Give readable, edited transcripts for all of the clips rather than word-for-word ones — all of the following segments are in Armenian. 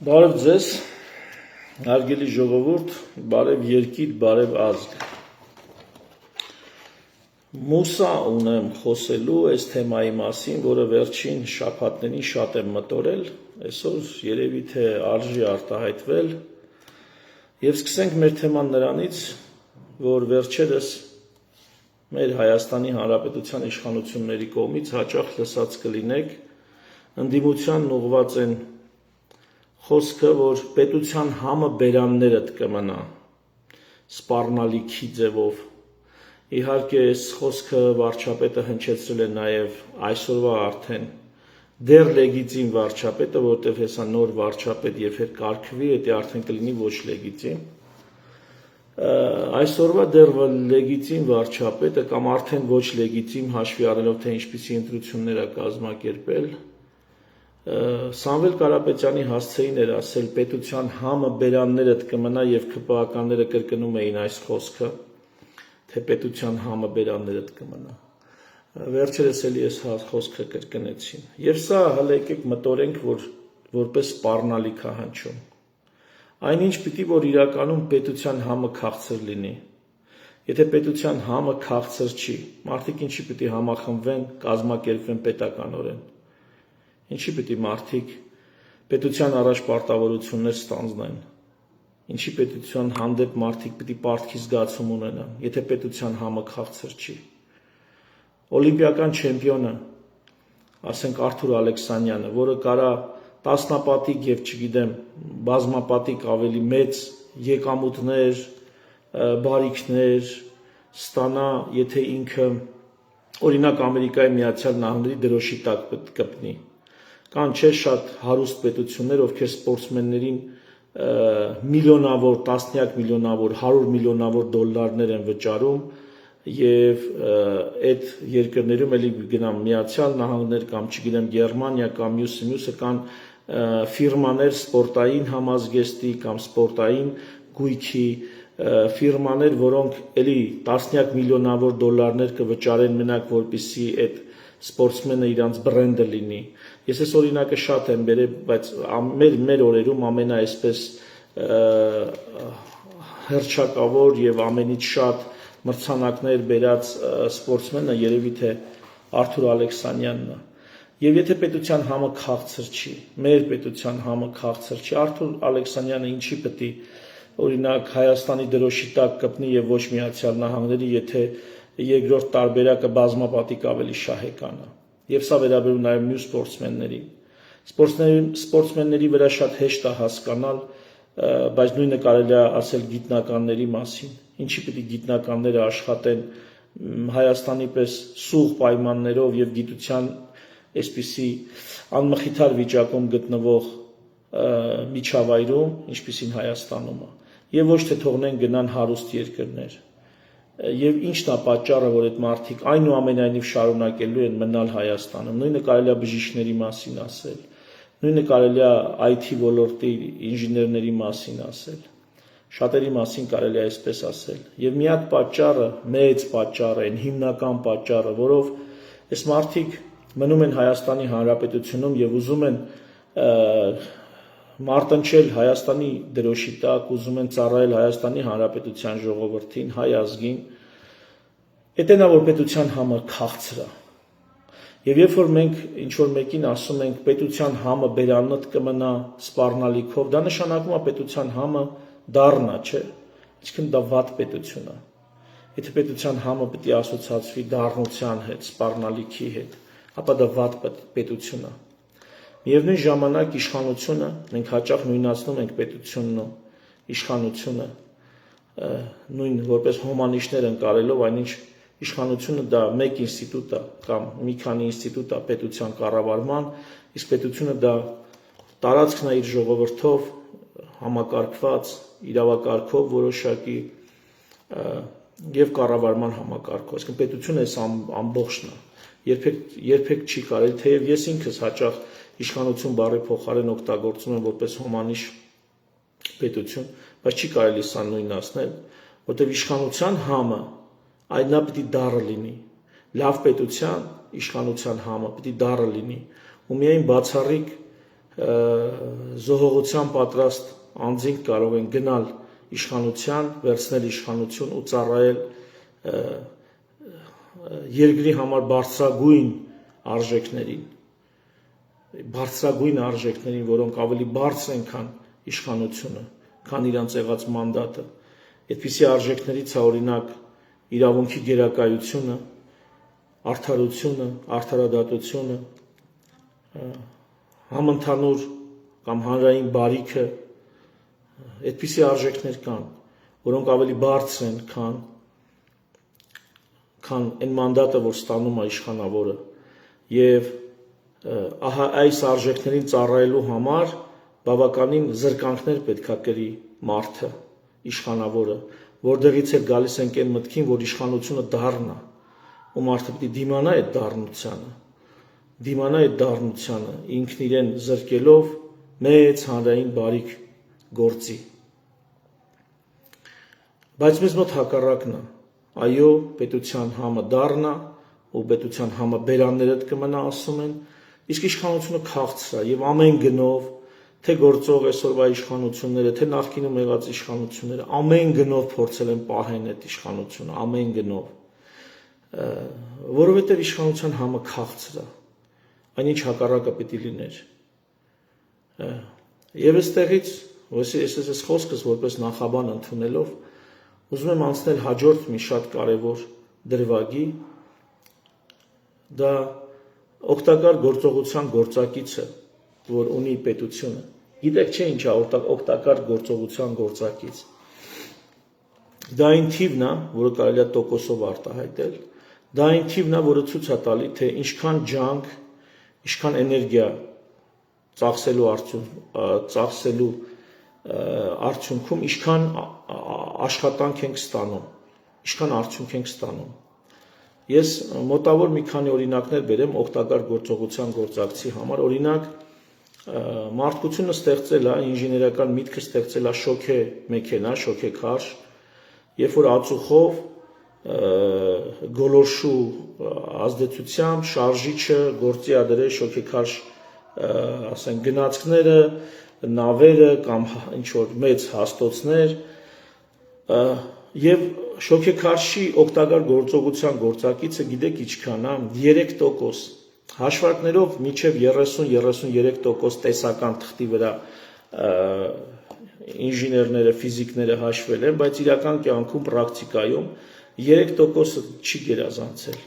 Բարև ձեզ, հարգելի ժողովուրդ, բարև երկիր, բարև ազգ։ Մուսա ունեմ խոսելու այս թեմայի մասին, որը վերջին շաբաթներին շատ եմ մտորել, այսօր երևի թե արժի արտահայտվել եւ սկսենք մեր թեման նրանից, որ վերջերս մեր Հայաստանի Հանրապետության իշխանությունների կողմից հաճախ լսած կլինեք, ընդդիմությանն ուղղված են խոսքը, որ պետության համը բերաններդ կմնա, սպառնալիքի ձևով։ Իհարկե, այս խոսքը վարչապետը հնչեցրել է նաև այսօրվա արդեն դեռ լեգիտիմ վարչապետը, որտեղ հեսա նոր վարչապետ եւ հետ կարգվի, դա արդեն կլինի ոչ լեգիտիմ։ Այսօրվա դեռ լեգիտիմ վարչապետը կամ արդեն ոչ լեգիտիմ հաշվի առնելով թե ինչպիսի ընտրություններ է կազմակերպել, Սամվել Կարապետյանի հասցեին էր ասել պետության համը բերաններդ կմնա եւ ԿՊԱ-ականները կրկնում էին այս խոսքը, թե պետության համը բերաններդ կմնա։ Վերջերս էլի այս խոսքը կրկնեցին։ Եվ սա հələ եկեք մտորենք, որ որպես սպառնալիք է հնչում։ Այնինչ պիտի որ իրականում պետության համը քաղցր լինի։ Եթե պետության համը քաղցր չի, մարդիկ ինչի պիտի համախմբվեն, կազմակերպվեն պետականորեն։ Ինչի պիտի մարդիկ պետության առաջ պարտավորություններ ստանձնեն, ինչի պետության հանդեպ մարդիկ պիտի պարտքի զգացում ունենան, եթե պետության համը քաղցր չի։ Օլիմպիական չեմպիոնը, ասենք Արթուր Ալեքսանյանը, որը կարա տասնապատիկ եւ չգիտեմ, բազմապատիկ ավելի մեծ եկամուտներ, բարիքներ ստանա, եթե ինքը օրինակ Ամերիկայի Միացյալ Նահանգների դրոշի տակ կպնի։ Կան չէ շատ հարուստ պետություններ, ովքեր սպորտսմեններին միլիոնավոր, տասնյակ միլիոնավոր, 100 միլիոնավոր դոլարներ են վճարում եւ այդ երկրներում էլի գնամ Միացյալ Նահանգներ կամ չգիտեմ Գերմանիա կամ մյուսը կան ֆիրմաներ սպորտային համազգեստի կամ սպորտային գույքի ֆիրմաներ, որոնք էլի տասնյակ միլիոնավոր դոլարներ կվճարեն մենակ որպեսզի այդ սպորտսմենը իրանց բրենդը լինի։ Ես այս օրինակը շատ եմ բերել, բայց մեր օրերում ամենաայսպես հռչակավոր եւ ամենից շատ մրցանակներ բերած սպորտսմենը երևի թե Արթուր Ալեքսանյանն է։ Եվ եթե պետության համը քաղցր չի, մեր պետության համը քաղցր չի, Արթուր Ալեքսանյանը ինչի պետք է օրինակ Հայաստանի դրոշի տակ կպնի եւ ոչ Միացյալ Նահանգների, եթե երկրորդ տարբերակը բազմապատիկ ավելի շահեկան է։ Եվ սա վերաբերում նաև մյուս սպորտսմենների։ Սպորտսմենների վրա շատ հեշտ է հասկանալ, բայց նույնը կարելի է ասել գիտնականների մասին։ Ինչի պիտի գիտնականները աշխատեն Հայաստանի պես սուղ պայմաններով եւ գիտության այսպիսի անմխիթար վիճակում գտնվող միջավայրում, ինչպիսին Հայաստանում է, եւ ոչ թե թողնեն գնան հարուստ երկրներ։ Եվ ինչն է պատճառը, որ այդ մարդիկ այնուամենայնիվ շարունակելու են մնալ Հայաստանում։ Նույնը կարելի է բժիշկների մասին ասել, նույնը կարելի է IT ոլորտի ինժեներների մասին ասել, շատերի մասին կարելի է այսպես ասել։ Եվ մի հատ պատճառը, մեծ պատճառը, այն հիմնական պատճառը, որով այս մարդիկ մնում են Հայաստանի Հանրապետությունում եւ ուզում են մարտնչել Հայաստանի դրոշի տակ, ուզում են ծառայել Հայաստանի Հանրապետության ժողովրդին, հայ ազգին, էտենա որ պետության համը քաղցր է։ Եվ երբ որ մենք ինչ որ մեկին ասում ենք պետության համը բերանդ կմնա սպառնալիքով, դա նշանակում է պետության համը դառնա, չէ՞։ Այսինքն դա վատ պետություն է։ Եթե պետության համը պետք է ասոցացվի դառնության հետ, սպառնալիքի հետ, ապա դա վատ պետություն է։ Միևնույն ժամանակ իշխանությունը, մենք հաճախ նույնացնում ենք պետությունն ու իշխանությունը, նույն որպես հոմանիշներ ընկալելով, այնինչ իշխանությունը դա մեկ ինստիտուտ է կամ մի քանի ինստիտուտ է պետության կառավարման, իսկ պետությունը դա տարածքն է իր ժողովրդով համակարգված իրավակարգով որոշակի եւ կառավարման համակարգով, այսինքն պետությունը այս ամբողջն է։ Երբեք չի կարելի, թեև ես ինքս հաճախ իշխանություն բառի փոխարեն օգտագործում եմ որպես հոմանիշ պետություն, բայց չի կարելի սա նույնացնել, որտեղ իշխանության համը այդ նա պիտի դառը լինի։ Լավ պետության իշխանության համը պիտի դառը լինի, ու միայն բացառիկ զոհողության պատրաստ անձինք կարող են գնալ իշխանության, վերցնել իշխանություն ու ծառայել երկրի համար բարձրագույն արժեքներին, որոնք ավելի բարձր են, քան իշխանությունը, քան իրանց եղած մանդատը։ Այդպիսի արժեքներից է օրինակ իրավունքի գերակայությունը, արդարությունը, արդարադատությունը, համընդհանուր կամ հանրային բարիքը, այդպիսի արժեքներ կան, որոնք ավելի բարձր են, քան այն մանդատը, որ ստանում է իշխանավորը, եւ ահա այս արժեքներին ծառայելու համար բավականին զրկանքներ պետք է կրի մարդը, իշխանավորը, որտեղից էլ գալիս ենք այն մտքին, որ իշխանությունը դառնա, ու մարդը պետք է դիմանա այդ դառնությանը, ինքն իրեն զրկելով մեծ հանրային բարիք գործի։ Բայց մեզ մոտ հակառակն է, այո, պետության համը դառնա, ու պետության համը բերաններդ կմնա, ասում են, իսկ իշխանությունը քաղցր է, եւ ամեն գնով, թե գործող այսօրվա իշխանությունները, թե նախկինում եղած իշխանությունները, ամեն գնով փորձել են պահեն այդ իշխանությունը, ամեն գնով, որովհետեւ իշխանության համը քաղցր է, այնինչ հակառակը պիտի լիներ։ Եվ այստեղից, ես խոսքս որպես նախաբան ընդունելով, ուզում եմ անցնել հաջորդ մի շատ կարևոր դրվագի, դա օգտակար գործողության գործակիցը, որ ունի պետությունը։ Գիտեք չէ ինչ է օգտակար գործողության գործակից։ Դա այն թիվն է, որը կարելի է տոկոսով արտահայտել, դա այն թիվն է, որը ցույց է տալի, թե ինչքան ջանք, ինչքան էներգիա ծախսելու արդյունքում ինչքան աշխատանք ենք ստանում, ինչքան արդյունք ենք ստանում։ Ես մոտավոր մի քանի օրինակներ բերեմ օգտակար գործողության գործակցի համար, օրինակ մարդկությունը ստեղծել է, ինժեներական միտքը ստեղծել է շոքե մեքենա, շոքե քարշ, երբ որ ածուխով գոլորշու ազդեցությամբ շարժիչը գործի է դրել շոքե քարշ, ասենք գնացքները, նավերը կամ ինչ որ մեծ հաստոցներ, եւ շոքե քարշի օգտակար գործողության գործակիցը գիտեք ինչքան է, 3%, հաշվարկներով մինչև 30-33% տեսական թղթի վրա ինժեներները, ֆիզիկները հաշվել են, բայց իրական կյանքում պրակտիկայում 3%-ը չի գերազանցել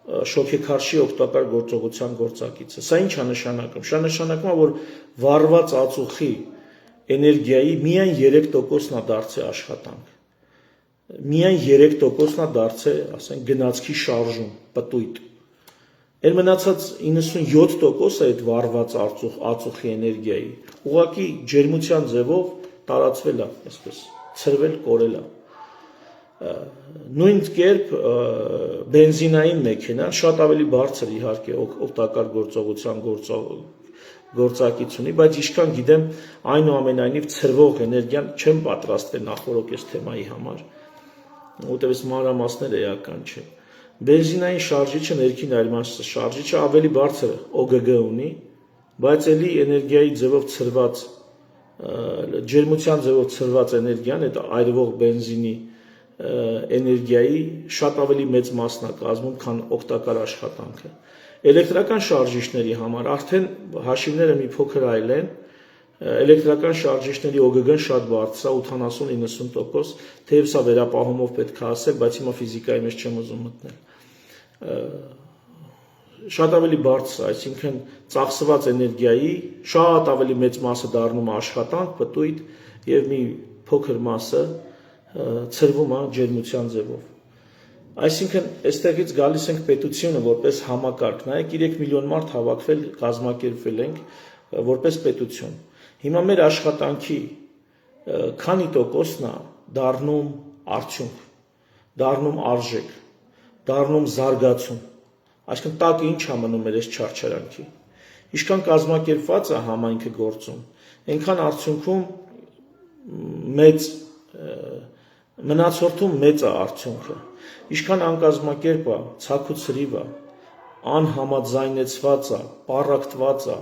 շոքե քարշի օգտակար գործողության գործակիցը։ Սա ինչ է նշանակում։ Սա նշանակում է, որ վառված ածուխի էներգիայի միայն 3%-ն է դարձել աշխատանք։ Միայն 3%-ն է դարձել, ասենք, գնացքի շարժում, պտույտ։ Էլ մնացած 97%-ը այդ վառված ածուխի էներգիայի ուղղակի ջերմության ձևով տարածվել է, այսպես, ցրվել, կորել է։ Նույն կերպ բենզինային մեքենան շատ ավելի բարձր իհարկե օգտակար գործողության գործակից ունի, բայց ինչքան գիտեմ, այնուամենայնիվ ցրվող էներգիան չեմ պատրաստվել նախորոք այս թեմայի համար, որտեղից մանրամասները էական չէ։ Բենզինային շարժիչը ներքին այլմաստ շարժիչը ավելի բարձր ՕԳԳ ունի, բայց էլի էներգիայի ձևով ցրված, ջերմության ձևով ցրված էներգիան, այդ այրվող բենզինի էներգիայի շատ ավելի մեծ մասն է կազմում, քան օգտակար աշխատանքը։ Էլեկտրական շարժիչների համար արդեն հաշիվները մի փոքր այլ են, էլեկտրական շարժիչների ՕԳԳ-ն շատ բարձր է, 80-90%, թեև սա վերապահումով պետք է ասել, բայց հիմա ֆիզիկայի մեջ չեմ ուզում մտնել։ Շատ ավելի բարձր է, այսինքն ծախսված էներգիայի շատ ավելի մեծ մասը դառնում է աշխատանք, պտույտ եւ մի փոքր մասը ցրվում է ջերմության ձևով։ Այսինքն այստեղից գալիս ենք պետությունը որպես համակարգ, նայեք 3 միլիոն մարդ հավաքվել, կազմակերպվել ենք որպես պետություն։ Հիմա մեր աշխատանքի քանի տոկոսն է դառնում արդյունք, դառնում արժեք, դառնում զարգացում։ Այսինքն տակը ինչ է մնում մեր այս չարչարանքի։ Ինչքան կազմակերպված է համայնքը գործում, այնքան արդյունքում մեծ մնացորդում մեծ է արդյունքը։ Ինչքան անկազմակերպ է, ցաք ու ցրիվ է, անհամաձայնեցված է, պառակտված է,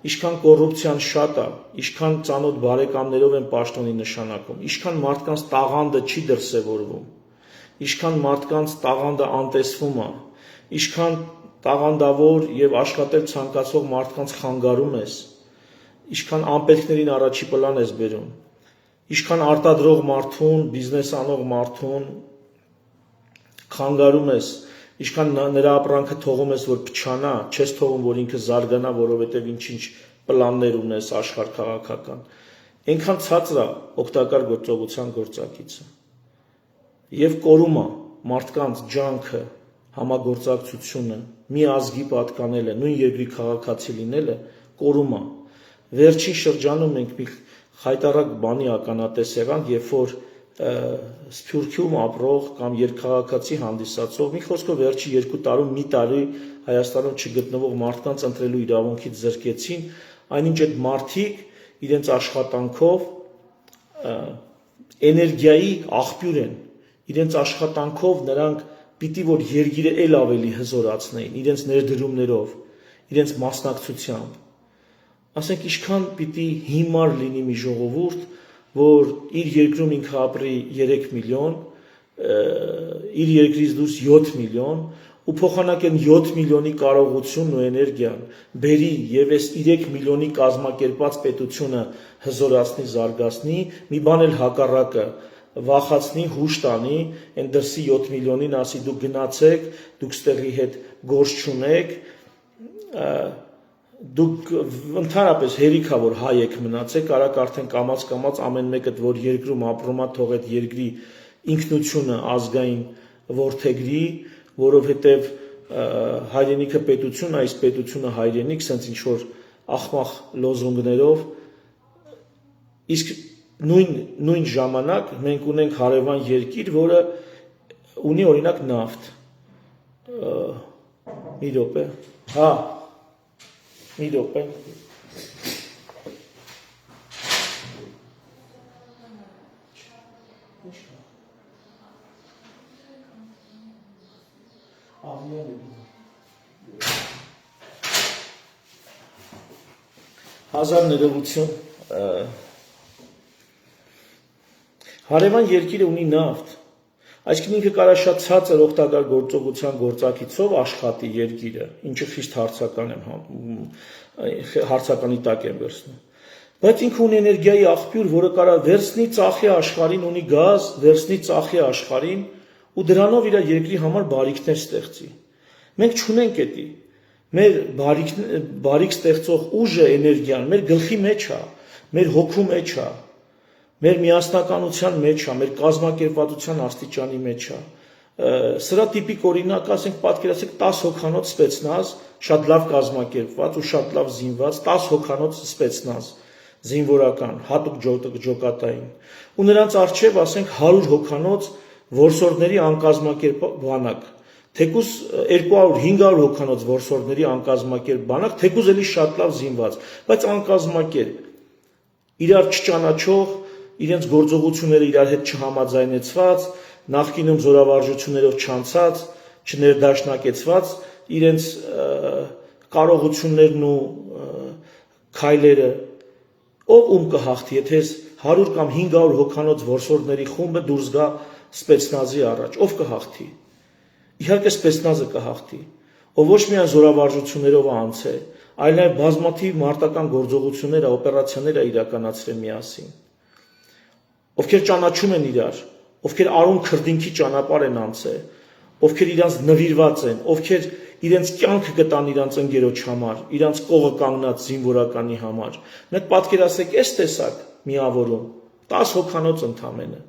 ինչքան կոռուպցիան շատ է, ինչքան ծանոթ բարեկամներով են պաշտոնի նշանակում, ինչքան մարդկանց տաղանդը չի դրսևորվում, ինչքան մարդկանց տաղանդը անտեսվում է, ինչքան տաղանդավոր եւ աշխատել ցանկացող մարդկանց խանգարում ես, ինչքան անպետքներին առաջի պլան ես բերում, ինչքան արտադրող մարդուն, բիզնես անող մարդուն խանգարում ես, ինչքան նրա ապրանքը թողում ես, որ փչանա, չես թողում, որ ինքը զարգանա, որովհետև ինչ-ինչ պլաններ ունես աշխարհ քաղաքական։ Այնքան ցածր է օգտակար գործողության գործակիցը։ Եվ կորումը, մարդկանց ջանքը, համագործակցությունը, մի ազգի պատկանելը, նույն երկրի քաղաքացի լինելը կորում է։ Վերջին շրջանում մենք մի խայտառակ բանի ականատես եղանք, երբ որ Սփյուռքում ապրող կամ երկքաղաքացի հանդիսացող, մի խոսքով վերջի 2 տարում մի տարի Հայաստանում չգտնվող մարդկանց ընտրելու իրավունքից զրկեցին, այնինչ այդ մարդիկ իրենց աշխատանքով էներգիայի աղբյուր են, իրենց աշխատանքով նրանք պիտի որ երգիրը էլ ավելի հզորացնեին, իրենց ներդրումներով, իրենց մասնակցությամբ։ Ասենք ինչքան պիտի հիմար լինի մի ժողովուրդ, որ իր երկրում ինքը ապրի 3 միլիոն, իր երկրից դուրս 7 միլիոն, ու փոխանակեն 7 միլիոնի կարողությունն ու էներգիան, բերի եւ այս 3 միլիոնի կազմակերպած պետությունը հզորացնի, զարգացնի, մի բան էլ հակառակը, վախացնի, հուշ տանի, այն դրսի 7 միլիոնին ասի դուք գնացեք, դուք ստեղի հետ գործ չունեք, դուք ընդհանրապես հերիքա որ հայ եք մնացեք, արագ արդեն կամաց ամեն մեկը որ երկրում ապրում է, թող այդ երկրի ինքնությունը ազգային ворթեգրի, որովհետև հայրենիքը պետություն, այս պետությունը հայրենիք, սենց ինչ որ ախմախ լոզունգներով, իսկ նույն ժամանակ մենք ունենք հարևան երկիր, որը ունի օրինակ նավթ, մի րոպե, հա, մի րոպե, հազար ներողություն, հարևան երկիրը ունի նավթ, այսինքն ինքը կարա շատ ցածր օգտակար գործողության գործակիցով աշխատի երկիրը, ինչը խիստ հարցականի տակ եմ վերցնում, բայց ինքը ունի էներգիայի աղբյուր, որը կարա վերցնի ծախի աշխարհին, ունի գազ, վերցնի ծախի աշխարհին ու դրանով իր երկրի համար բարիքներ ստեղծի։ Մենք չունենք էդի։ Մեր բարիք ստեղծող ուժը, էներգիան մեր գլխի մեջ է, մեր հոգու մեջ է, մեր միասնականության մեջ է, մեր կազմակերպվածության աստիճանի մեջ է։ Սրա տիպիկ օրինակ, ասենք, պատկերացրեք 10 հոգանոց սպեցնազ, շատ լավ կազմակերպված ու շատ լավ զինված, 10 հոգանոց սպեցնազ, զինվորական, հատուկ ջոկատային։ Ու նրանց առջև, ասենք, 100 հոգանոց որսորդների անկազմակերպ բանակ, թեկուզ 200-500 հոգանոց որսորդների անկազմակերպ բանակ, թեկուզ էլի շատ լավ զինված, բայց անկազմակերպ, իրար չճանաչող, իրենց գործողությունները իրար հետ չհամաձայնեցված, նախկինում զորավարժություններով չանցած, չներդաշնակեցված, իրենց կարողություններն ու քայլերը, ով ում կհաղթի, եթե 100 կամ 500 հոգանոց որսորդների խումբը դուրս գա սպեցնազի առաջ, ով կհաղթի։ Իհարկե սպեցնազը կհաղթի, ով ոչ միայն զորավարժություններով անցել, այլ նաև բազմաթիվ մարտական գործողություններ, օպերացիաներ իրականացրել միասին, ովքեր ճանաչում են իրար, ովքեր արուն քրդինքի ճանապարհ են անցել, ովքեր իրանց նվիրված են, ովքեր իրենց կյանքը կտան իրանց ընկերոջ համար, իրանց կողը կանգնած զինվորականի համար։ Մենք պատկերացրեք, այս տեսակ միավորում 10 հոգանոց ընդամենը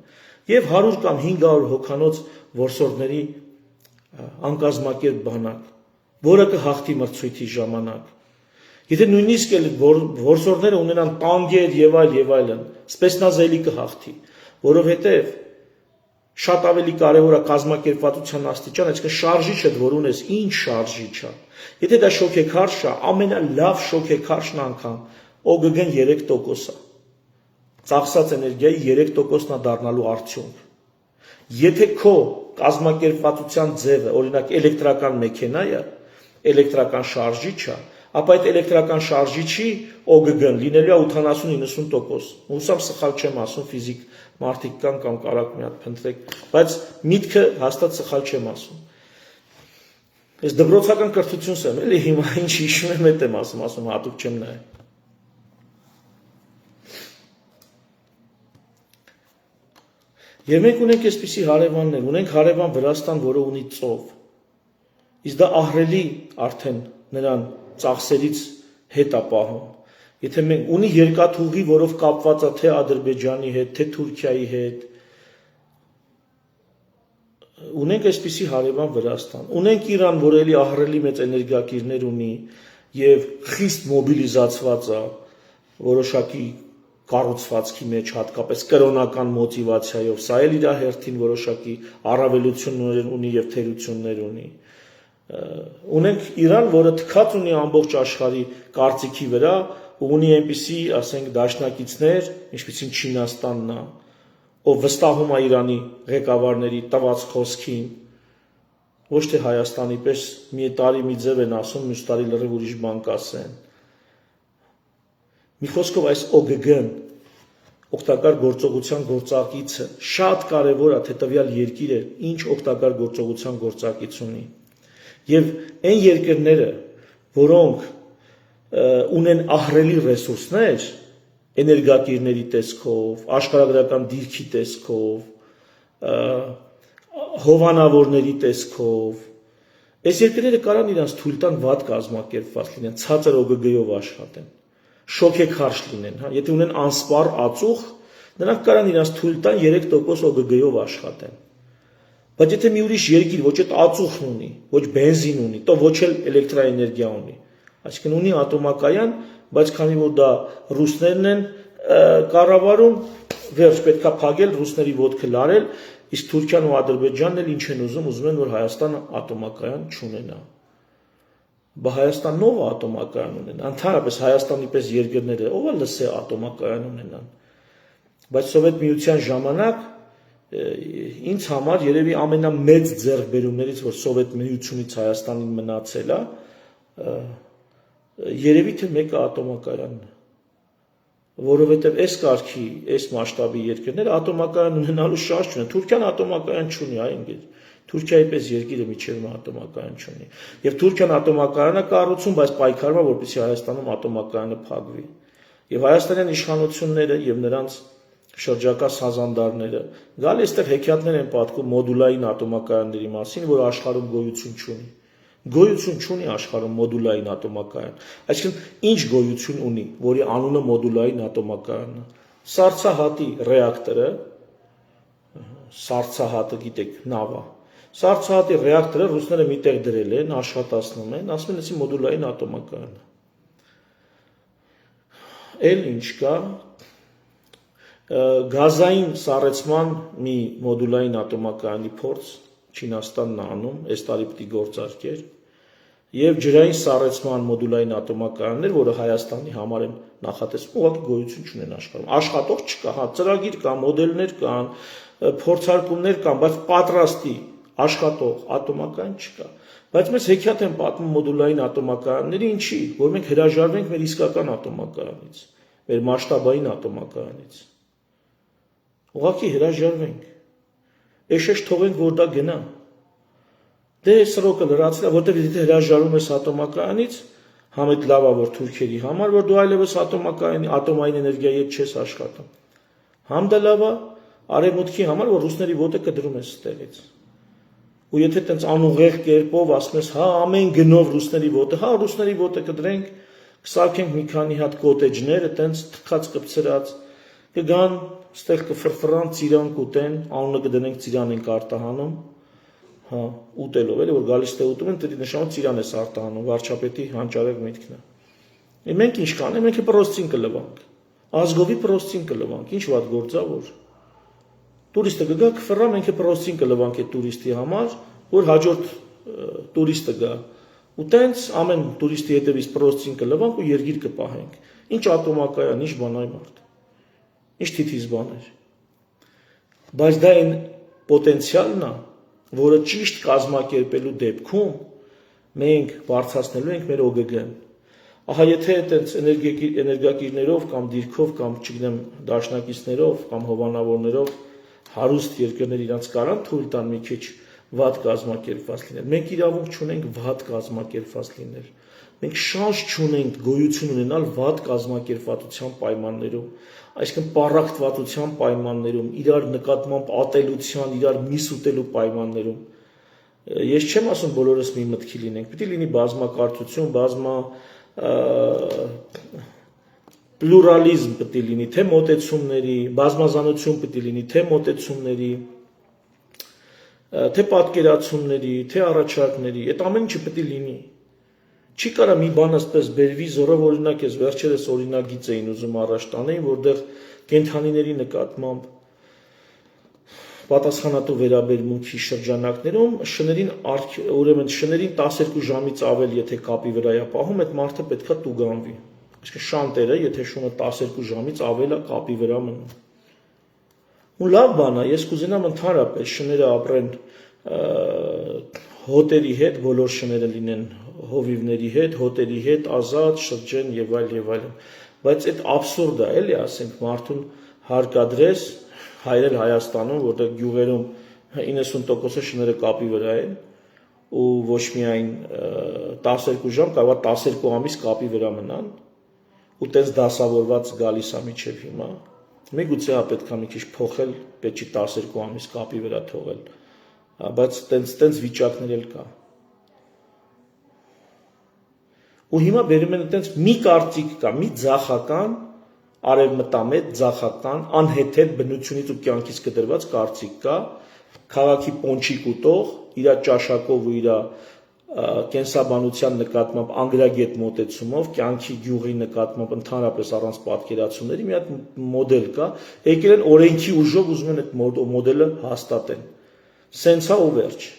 եւ 100 կամ 500 հոգանոց որսորդների անկազմակերպ բանակ, որը կհաղթի մրցույթի ժամանակ։ Եթե նույնիսկ էլ որսորդները ունենան տանկեր եւ այլն, սպեցնազը էլի կհաղթի, որովհետեւ շատ ավելի կարևոր է կազմակերպվածության աստիճան, այսինքն շարժիչը, որ ունես, ինչ շարժիչ է։ Եթե դա շոքեքարշ է, ամենալավ շոքեքարշն անգամ օգգն 3% է։ Ծախսած էներգիայի 3%-ն է դառնալու արդյունք։ Եթե քո կազմակերպվածության ձևը, օրինակ էլեկտրական մեքենա է, էլեկտրական շարժիչ է, ապա այդ էլեկտրական շարժիչի OGG-ն լինելու է 80-90%։ Հուսամ սխալ չեմ ասում, ֆիզիկ մարդիկ կան կամ կարաք մի հատ փնտրեք, բայց միտքը հաստատ սխալ չեմ ասում։ Ես դպրոցական կրթություն եմ, էլի հիմա ինչ հիշում եմ, այդ եմ ասում, հատուկ չեմ նայել։ Եվ մենք ունենք այսպիսի հարևաններ, ունենք հարևան Վրաստան, որը ունի ծով։ Իսկ դա ահռելի արդեն նրան ծախսերից հետ է պահում։ Եթե մենք ունի երկաթուղի, որով կապված է թե Ադրբեջանի հետ, թե Թուրքիայի հետ, ունենք այսպիսի հարևան Վրաստան, ունենք Իրան, որ էլի ահռելի մեծ էներգակիրներ ունի եւ խիստ մոբիլիզացված է որոշակի կառուցվածքի մեջ, հատկապես կրոնական մոտիվացիայով, սա էլ իր հերթին որոշակի առավելություններ ունի եւ թերություններ ունի։ Ունենք Իրան, որը թքած ունի ամբողջ աշխարհի կարծիքի վրա, ունի այնպիսի, ասենք, դաշնակիցներ, ինչպիսին Չինաստանն է, ով վստահում է Իրանի ղեկավարների տված խոսքին, ոչ թե Հայաստանի պես մի տարի մի ձև են ասում, մյուս տարի լրիվ ուրիշ բան կասեն։ Մի խոսքով այս OGG-ն օգտակար գործողության գործակիցը շատ կարևոր է, թե տվյալ երկիրը ինչ օգտակար գործողության գործակից ունի։ Եվ այն երկրները, որոնք ունեն ահռելի ռեսուրսներ, էներգակիրների տեսքով, աշխարհագրական դիրքի տեսքով, հովանավորների տեսքով, այս երկրները կարան իրանց թույլ տան վատ կազմակերպված լինեն, ցածր OGG-ով աշխատեն, շոքեքարշ լինեն, հա, եթե ունեն անսպառ ածուխ, նրանք կարան իրանց թույլ տան 3% OGG-ով աշխատեն։ Բայց եթե մի ուրիշ երկիր ոչ այդ ածուխն ունի, ոչ բենզին ունի, то ոչ էլ էլեկտրաէներգիա ունի, այսինքն ունի ատոմակայան, բայց քանի որ դա ռուսներն են կառավարում, վերջ պետքա փակել, ռուսների ոտքը լարել, իսկ Թուրքիան ու Ադրբեջանն էլ ինչ են ուզում են, որ Հայաստանը ատոմակայան չունենա։ Բա Հայաստանն ով է ատոմակայան ունենա, ընդհանրապես Հայաստանի պես երկրները ով է լսե ատոմակայան ունենան։ Բայց Սովետ միության ժամանակ ինձ համար երևի ամենամեծ ձեռքբերումներից, որ Սովետ միությունից Հայաստանին մնացել է, երևի թե մեկը ատոմակայանն է, որովհետև այս կարգի, այս մասշտաբի երկրները ատոմակայան ունենալու շանս չունեն։ Թուրքիան ատոմակայան չունի, այ ընկեր։ Թուրքիայի պես երկիրը միջևում ատոմակայան չունի։ Եվ Թուրքիան ատոմակայանը կառուցում, բայց պայքարում է, որպեսզի Հայաստանում ատոմակայանը փակվի։ Եվ հայաստանյան իշխանությունները եւ նրանց շրջակա սազանդարները գալի այստեղ հեքիաթներ են պատկում մոդուլային ատոմակայանների մասին, որ աշխարհում գոյություն չունի։ Գոյություն չունի աշխարհում մոդուլային ատոմակայան։ Այսինքն ինչ գոյություն ունի, որի անունը մոդուլային ատոմակայանն է։ Սարցահատի ռեակտորը, Սարցահատը գիտեք, նավա։ Սարցահատի ռեակտորը ռուսները միտեղ դրել են, աշխատացնում են, ասում են, ասի մոդուլային ատոմակայան։ Էլ ինչ կա, գազային սառեցման մի մոդուլային ատոմակայանի փորձ Չինաստանն անում, այս տարի պիտի գործարկեր, եւ ջրային սառեցման մոդուլային ատոմակայաններ, որը Հայաստանի համար են նախատեսվում, ուղղակի գոյություն չունեն աշխարհում։ Աշխատող չկա, հա, ծրագիր կա, մոդելներ կան, փորձարկումներ կան, բայց պատրաստի աշխատող ատոմակայան չկա։ Բայց մեզ հեքիաթ են պատմում մոդուլային ատոմակայանների, ինչի, որ մենք հրաժարվենք մեր իսկական ատոմակայանից, մեր մասշտաբային ատոմակայանից։ Ուղղակի հրաժարվենք։ Էշեշ թողենք, որ դա գնա։ Դե սրոկը լրացել է, որտեղ եթե հրաժարում ես ատոմակայանից, համ այդ լավ է որ թուրքերի համար, որ դու այլևս ատոմային էներգիայի հետ չես աշխատում։ Համ դա լավ է արևմուտքի համար, որ ռուսների ոտը կդրում ես ստեղից։ Ու եթե տենց անուղեղ կերպով ասում ես, հա, ամեն գնով ռուսների ոտը, հա, ռուսների ոտը կդրենք, կսարքենք մի քանի հատ կոտեջները, տենց թքած կպցրած, կգան, ստեղ կֆրֆրան, ծիրան կուտեն, անունը կդնենք ծիրան ենք արտահանում, հա, ուտելով էլի, որ գալիս թե ուտում են, դե նշանակում ծիրան ես արտահանում, վարչապետի հանճարեղ միտքն է։ Մենք ինչ կանենք, մենք պրոստին կլվանք, ազգովի պրոստին կլվանք, ինչ վատ գործ է որ։ Տուրիստը կգա, կֆռա, մենք պրոստին կլվանք այդ տուրիստի համար, որ հաջորդ տուրիստը գա։ Ու տենց ամեն տուրիստի հետևից պրոստին կլվանք ու երգիր կպահենք։ Ինչ ատոմակայան, ինչ բան այ մարդ։ Ինչ թիթիզ բաներ։ Բայց դա այն պոտենցիալն է, որը ճիշտ կազմակերպելու դեպքում մենք բարձրացնելու ենք մեր OGG-ն։ Ահա եթե այդպես էներգակիրներով կամ դիրքով կամ չգիտեմ դաշնակիցներով կամ հովանավորներով հարուստ երկրներ իրանց կարան թույլ տան մի քիչ վատ կազմակերպված լինել։ Մենք իրավունք չունենք վատ կազմակերպված լինել։ Մենք շանս չունենք գոյություն ունենալ վատ կազմակերպվածության պայմաններում, այսինքն պառակտվածության պայմաններում, իրար նկատմամբ ատելության, իրար միս ուտելու պայմաններում։ Ես չեմ ասում բոլորս մի մտքի լինենք, պետք է լինի բազմակարծություն, պլուրալիզմ պետք է լինի, թե մոտեցումների, բազմազանություն պետք է լինի, թե մոտեցումների, թե պատկերացումների, թե առաջարկների, այդ ամեն ինչը պետք է լինի։ Չի կարա մի բան ասպես բերվի զորով օրինակ ես վերջերս օրինագիծ էին ուզում առաջ տանեին, որտեղ կենդանիների նկատմամբ պատասխանատու վերաբերմունքի շրջանակներում ուրեմն շներին 12 ժամից ավել եթե կապի վրա է պահում, այդ մարդը պետքա տուգանվի։ Այսինքն շանտերը, եթե շունը 12 ժամից ավել է կապի վրա մնում։ Ու լավ բան է, ես կուզենամ ընդհանրապես շները ապրեն հոտերի հետ, բոլոր շները լինեն հովիվների հետ, հոտերի հետ, ազատ, շրջեն եւ այլն։ Բայց այդ աբսուրդ է, էլի ասենք մարդուն հարկադրես հայրել Հայաստանում, որտեղ գյուղերում 90%-ը շները կապի վրա են ու ոչ միայն 12 ժամ, կարող է 12 ամիս կապի վրա մնան ու տես դասավորված գալիս է միջև հիմա։ Միգուցե հա պետք է մի քիչ փոխել, պետք չի 12 ամիս կապի վրա թողել, բայց տենց վիճակներ էլ կա։ Ու հիմա բերում են այտենց մի կարծիք կա, մի ձախական, արևմտամետ, ձախական, անհեթեթ բնությունից ու կյանքից կտրված կարծիք կա, քաղաքի պոնչիկ ուտող, իր ճաշակով ու իր կենսաբանության նկատմամբ անգրագետ մոտեցումով, կյանքի գյուղի նկատմամբ ընդհանրապես առանց պատկերացումների մի հատ մոդել կա, եկել են օրենքի ուժով ուզում են այդ մոդելը հաստատեն։ Սենց է ու վերջ։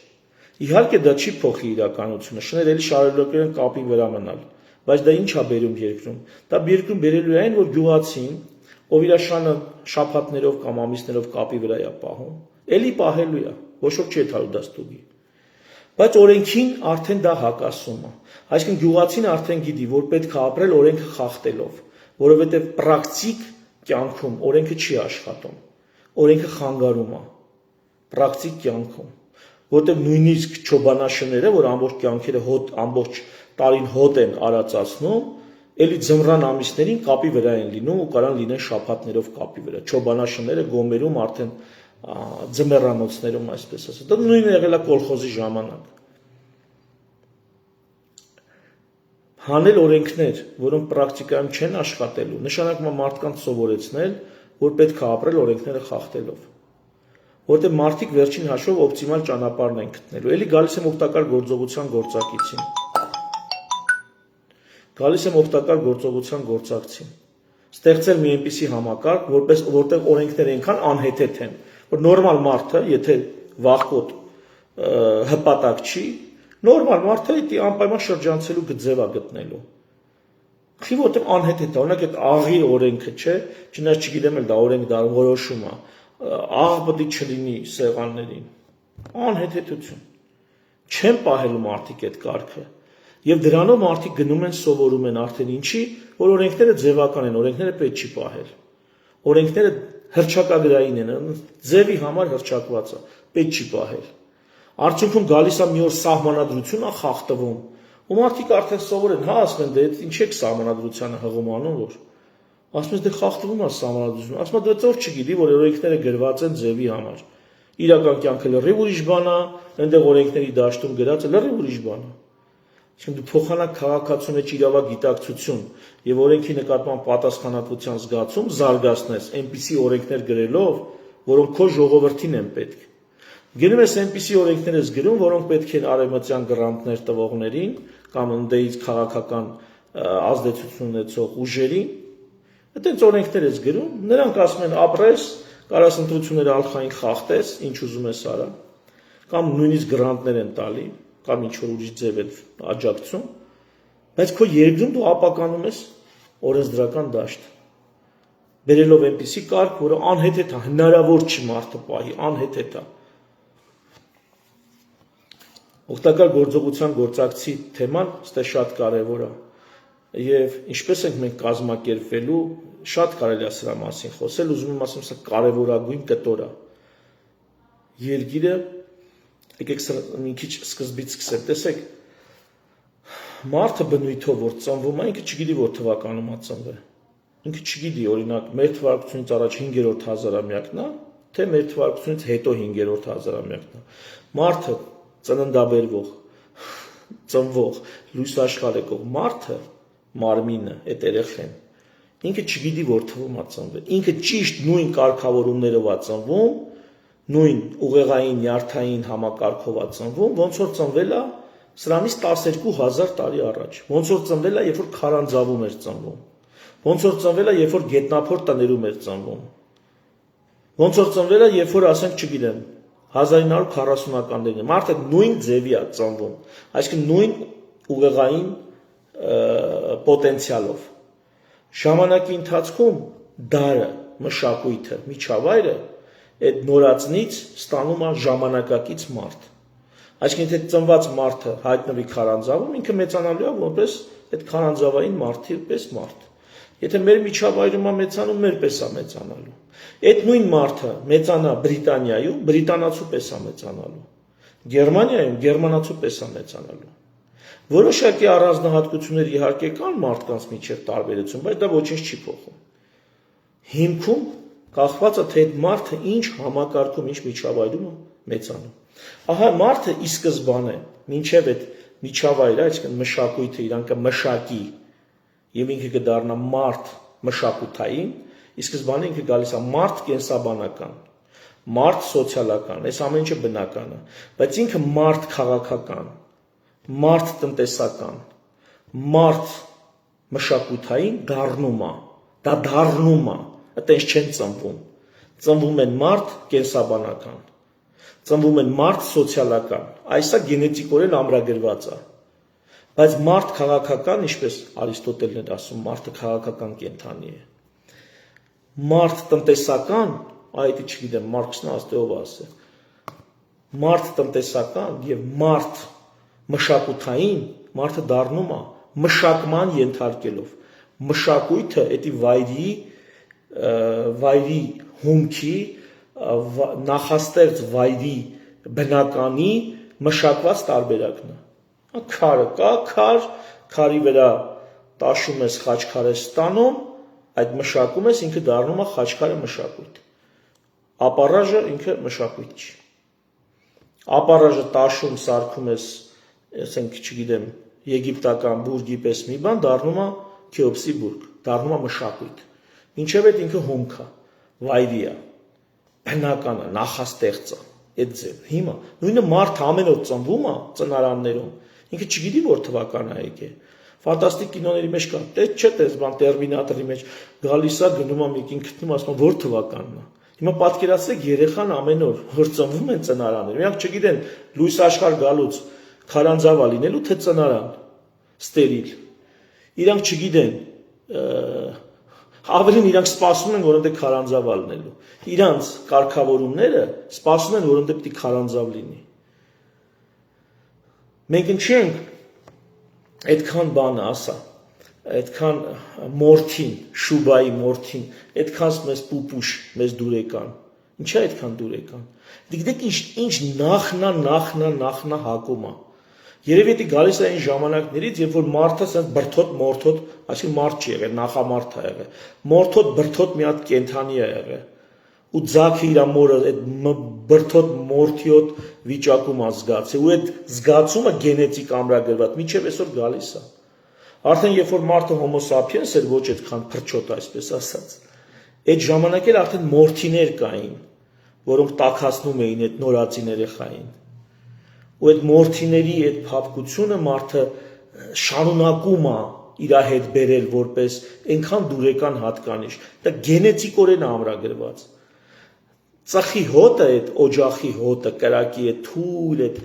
Իհարկե դա չի փոխի իրականությունը, շները էլի շարունակել են կապի վրա մնալ, բայց դա ինչ է բերում երկրում։ Դա երկրում բերելու է այն, որ գյուղացին, ով իր շանը շաբաթներով կամ ամիսներով կապի վրա է պահում, էլի պահելու է, ոչ ոք չի թալու դա ստուգի։ Բայց օրենքին արդեն դա հակասում է։ Այսինքն գյուղացին արդեն գիտի, որ պետք է ապրել օրենքը խախտելով, որովհետև պրակտիկ կյանքում օրենքը չի աշխատում։ Օրենքը խանգարում է պրակտիկ կյանքում, որտեղ նույնիսկ չոբանաշները, որ ամբողջ կյանքերը ամբողջ տարին հոտ են արածացնում, էլի ձմռան ամիսներին կապի վրա են լինում ու կարան լինեն շաբաթներով կապի վրա։ Չոբանաշները գոմերում արդեն ձմեռանոցներում այսպես ասած։ Դա նույնը եղել է կոլխոզի ժամանակ։ Հանել օրենքներ, որոնք պրակտիկայում չեն աշխատելու, նշանակում է մարդկանց սովորեցնել, որ պետք է ապրել օրենքները խախտելով։ Որտեղ մարդիկ վերջին հաշվով օպտիմալ ճանապարհն են գտնելու։ Էլի գալիս եմ օգտակար գործողության գործակցին։ Ստեղծել մի այնպիսի համակարգ, որտեղ օրենքները այնքան անհեթեթ են, որ նորմալ մարդը, եթե վախկոտ հպատակ չի, նորմալ մարդը դա անպայման շրջանցելու ձև է գտնելու։ Խի որտեղ անհեթեթ է, օրինակ այդ աղի օրենքը, չէ, չնայած չգիտեմ էլ դա օրենք դա որոշում է, աղ պետք չլինի սեղաններին։ Անհեթեթություն։ Չեն պահելու մարդիկ այդ կարգը։ Եվ դրանով մարդիկ գնում են սովորում են արդեն ինչի, որ օրենքները ձևական են, օրենքները պետք չի պահել։ Օրենքները հռչակագրային են, ձևի համար հռչակված է, պետք չի պահել։ Արդյունքում գալիս է մի օր սահմանադրություն է խախտվում, ու մարդիկ արդեն սովոր են, հա ասում են, դե ինչ եք սահմանադրությանը հղում անում, որ ասում ես դե խախտվում է սահմանադրությունը, ասում է դե ով չգիտի, որ օրենքները գրված են ձևի համար։ Իրական կյանքը լրիվ ուրիշ բան է, այնտեղ օրենքների դաշտում գրածը լրիվ ուրիշ բան է։ Այսինքն դու փոխանակ քաղաքացու մեջ իրավագիտակցություն եւ օրենքի նկատմամբ պատասխանատվության զգացում զարգացնես այնպիսի օրենքներ գրելով, որոնք քո ժողովրդին են պետք։ Գնում ես այնպիսի օրենքներ ես գրում, որոնք պետք են արևմտյան գրանտներ տվողներին կամ ընդդեից քաղաքական ազդեցություն ունեցող ուժերին, այդպես օրենքներ ես գրում, նրանք ասում են ապրես, կարաս ընտրությունները ալխային խախտես, ինչ ուզում ես արա, կամ նույնիսկ գրանտներ են տալի, կամ ինչ որ ուրիշ ձև են աջակցում, բայց քո երկրում դու ապականում ես օրենսդրական դաշտ, բերելով այնպիսի կարգ, որը անհեթեթ է, հնարավոր չի մարդը պահի, անհեթեթ է։ Օգտակար գործողության գործակցի թեման ստե շատ կարևոր է։ Եվ ինչպես ենք մենք կազմակերպվելու, շատ կարելի է սրա մասին խոսել, ուզում եմ ասեմ, սա կարևորագույն կտոր է։ Երկիրը, եկեք մի քիչ սկզբից սկսենք, տեսեք, մարդը բնույթով որ ծնվում է, ինքը չգիտի որ թվականում է ծնվել։ Ինքը չգիտի, օրինակ, մեր թվարկությունից առաջ 5-րդ հազարամյակն է, թե մեր թվարկությունից հետո 5-րդ հազարամյակն է։ Մարդը ծննդաբերվող, ծնվող, լույս աշխարհ եկող մարդը, մարմինը, այդ երեխեն, ինքը չգիտի որ թվում է ծնվել։ Ինքը ճիշտ նույն կարգավորումներով է ծնվում, նույն ուղեղային, նյարդային համակարգով է ծնվում, ոնց որ ծնվել է սրանից 12000 տարի առաջ։ Ոնց որ ծնվել է, երբ որ քարանձավում էր ծնվում։ Ոնց որ ծնվել է, երբ որ գետնափոր տներում էր ծնվում։ Ոնց որ ծնվել է, երբ որ ասենք, չգիտեմ, 1940-ականներին մարդը նույն ձևի է ծնվում, այսինքն նույն ուղեղային պոտենցիալով։ Ժամանակի ընթացքում դարը, մշակույթը, միջավայրը այդ նորածնից ստանում է ժամանակակից մարդ։ Այսինքն եթե ծնված մարդը հայտնվի քարանձավում, ինքը մեծանալու է որպես այդ քարանձավային մարդի պես մարդ։ Եթե մեր միջավայրում է մեծանում, մեր պես է մեծանալու։ Այդ նույն մարդը մեծանա Բրիտանիայում, բրիտանացու պես է մեծանալու։ Գերմանիայում գերմանացու պես է մեծանալու։ Որոշակի առանձնահատկություններ իհարկե կան մարդկանց միջև տարբերություն, բայց դա ոչինչ չի փոխում։ Հիմքում կախված է թե այդ մարդը ինչ համակարգում, ինչ միջավայրում է մեծանում։ Ահա մարդը ի սկզբանե, մինչև այդ միջավայրը, այսինքն մշակույթը իրան կմշակի եւ ինքը կդառնա մարդ մշակութային, ի սկզբանե ինքը գալիս է մարդ կենսաբանական, մարդ սոցիալական, այս ամեն ինչը բնական է, բայց ինքը մարդ քաղաքական, մարդ տնտեսական, մարդ մշակութային դառնում է, դա դառնում է, այդպես չեն ծնվում։ Ծնվում են մարդ կենսաբանական, ծնվում են մարդ սոցիալական, այսա գենետիկորեն ամրագրված է։ Բայց մարդ քաղաքական, ինչպես Արիստոտելն էր ասում, մարդը քաղաքական կենդանի է։ Մարդ տնտեսական, այդ չգիտեմ, Մարքսն աստեղով ասել։ Մարդ տնտեսական եւ մարդ մշակութային, մարդը դառնում է մշակման ենթարկելով։ Մշակույթը էդի վայրի հումքի, նախաստեղծ վայրի բնականի մշակված տարբերակն է։ Քարը կա, քարի վրա տաշում ես խաչքար ես ստանում, այդ մշակում ես, ինքը դառնում է խաչքարը մշակույթ։ Ապառաժը ինքը մշակույթ չի։ Ապառաժը տաշում սարքում ես, ասենք, չգիտեմ, եգիպտական բուրգի պես մի բան, դառնում է Քեոպսի բուրգ, դառնում է մշակույթ։ Ինչև այդ ինքը հումք է, վայրի է, բնական է, նախաստեղծ է, այդ ձև։ Հիմա նույնը մարդը ամեն օր ծնվում է ծնարաններում, ինքը չգիտի որ թվական է եկել։ Ֆանտաստիկ կինոների մեջ կա, չէ՞ տես բան Տերմինատորի մեջ գալիս է գնում է մեկին գտնում ասում որ թվականն է։ Հիմա պատկերացրեք երեխան ամեն օր որ ծնվում են ծնարաններ, իրանք չգիտեն լույս աշխարհ գալուց քարանձավ է լինելու թե ծնարան, ստերիլ։ Իրանք չգիտեն, ավելին իրանք սպասում են, որ ընդ քարանձավ է լինելու։ Իրանց կարգավորումները սպասում են, որ ընդ պիտի քարանձավ լինի։ Մենք ինչենք այդքան բանը ասա, այդքան մորթին, շուբայի մորթին, այդքան մեզ պուպուշ, մեզ դուրեկան։ Ինչ է այդքան դուրեկան։ Դիք ինչ նախնա հակում է։ Երևի դա գալիս է այն ժամանակներից, երբ որ մարդը ասես բրթոտ մորթոտ, այսինքն մարդ չի եղել, նախամարդ է եղել։ Մորթոտ բրթոտ մի հատ կենթանի է եղել։ Ու ձագը իր մորը այդ բրթոտ մորթիոտ վիճակում է զգացել, ու այդ զգացումը գենետիկ ամրագրված, մինչև այսօր գալիս է։ Արդեն երբ որ մարդը հոմո սափիենս էր, ոչ այդքան փրչոտ, այսպես ասած, այդ ժամանակ էլ արդեն մորթիներ կային, որոնք տաքացնում էին այդ նորածին երեխային։ Ու այդ մորթիների այդ փափկությունը մարդը շարունակում է իր հետ բերել որպես այնքան դուրեկան հատկանիշ։ Դա գենետիկորեն ամրագրված։ Ծխի հոտը, այդ օջախի հոտը, կրակի այդ թույլ այդ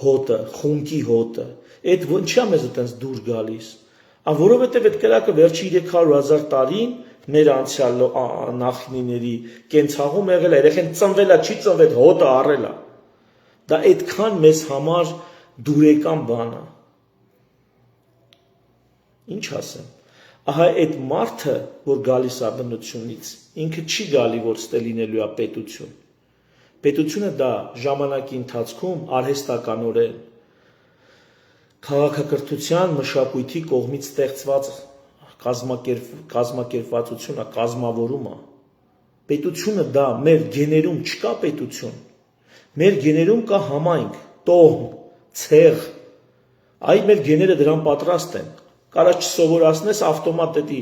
հոտը, խունկի հոտը, այդ ինչի՞ է մեզ այդպես դուր գալիս։ Որովհետև այդ կրակը վերջի 300,000 տարին մեր անցյալ նախնիների կենցաղում եղել է, երեխեն ծնվել է, չի ծնվել, հոտը առել է։ Դա այդքան մեզ համար դուրեկան բան է։ Ինչ ասեմ։ Ահա այդ մարդը, որ գալիս է բնությունից, ինքը չի գալի, որ ստե լինելու է պետություն։ Պետությունը դա ժամանակի ընթացքում արհեստականորեն քաղաքակրթության մշակույթի կողմից ստեղծված կազմակերպվածություն է, կազմավորում է։ Պետությունը դա մեր գեներում չկա պետություն։ Մեր գեներում կա համայնք, տոհմ, ցեղ։ Այ մեր գեները դրան պատրաստ են։ Կարա չսովորացնես ավտոմատ դեպի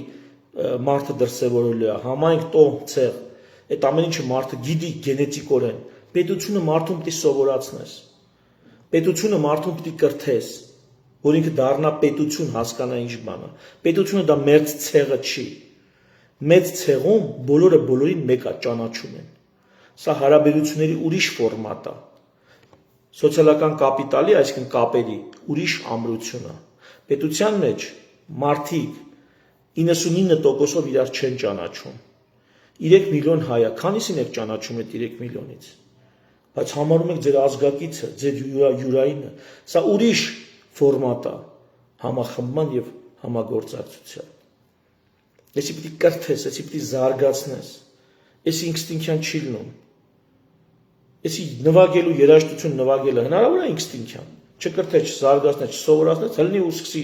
մարդը դրսևորելու է, համայնք, տոհմ, ցեղ։ Այդ ամեն ինչը մարդը գիտի գենետիկորեն։ Պետությունը մարդուն պիտի սովորացնես։ Պետությունը մարդուն պիտի կրթես, որ ինքը դառնա պետություն, հասկանա ինչ բան է։ Պետությունը դա մեծ ցեղը չի։ Մեծ ցեղում բոլորը բոլորին մեկ է, ճանաչում են։ Սա հարաբերությունների ուրիշ ֆորմատ է։ Սոցիալական կապիտալի, այսինքն կապերի, ուրիշ ամրություն է։ Պետության մեջ մարդիկ 99%-ով իրար չեն ճանաչում։ 3 միլիոն հայ է, քանիսին եք ճանաչում այդ 3 միլիոնից։ Բայց համարում եք ձեր ազգակիցը, ձեր յուրայինը։ Սա ուրիշ ֆորմատ է համախմբման եւ համագործակցության։ Էսի պիտի կրթես, էսի պիտի զարգացնես։ Էսի ինստինկտյան չի լինում։ Էսի նվագելու երաժշտություն նվագելը հնարավոր է ինստինկտյան։ Չկրթես, չզարգացնես, չսովորացնես, հլնի ու սկսի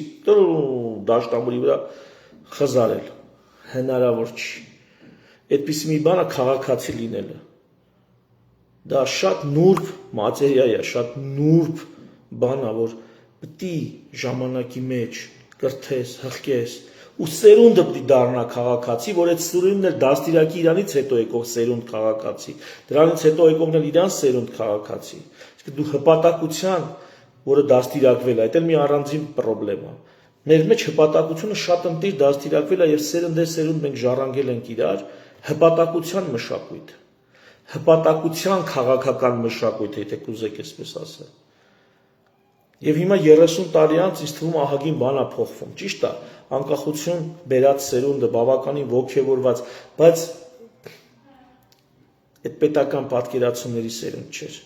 դաշտամուրի վրա խզարել։ Հնարավոր չի։ Այդպիսի մի բան է քաղաքացի լինելը։ Դա շատ նուրբ մատերիա է, շատ նուրբ բան է, որ պիտի ժամանակի մեջ կրթես, հղկես, ու սերունդը պիտի դառնա քաղաքացի, որ այդ սերունդն էլ դաստիարակի իրանից հետո եկող սերունդ քաղաքացի, դրանից հետո եկողն էլ իրան սերունդ քաղաքացի։ Իսկ դու հպատակության, որը դաստիարակվել է, այդ էլ մի առանձին խնդրեմ է։ Մեր մեջ հպատակությունը շատ ընտիր դաստիարակվել է եւ սերունդ մենք ժառանգել ենք իրար, հպատակության մշակույթ, հպատակության քաղաքական մշակույթ, եթե կուզեք այսպես ասել։ Եվ հիմա 30 տարի անց ինձ թվում ահագին բան է փոխվում, ճիշտ է, անկախություն բերած սերունդը բավականին ոգևորված, բայց այդ պետական պատկերացումների սերունդ չէր։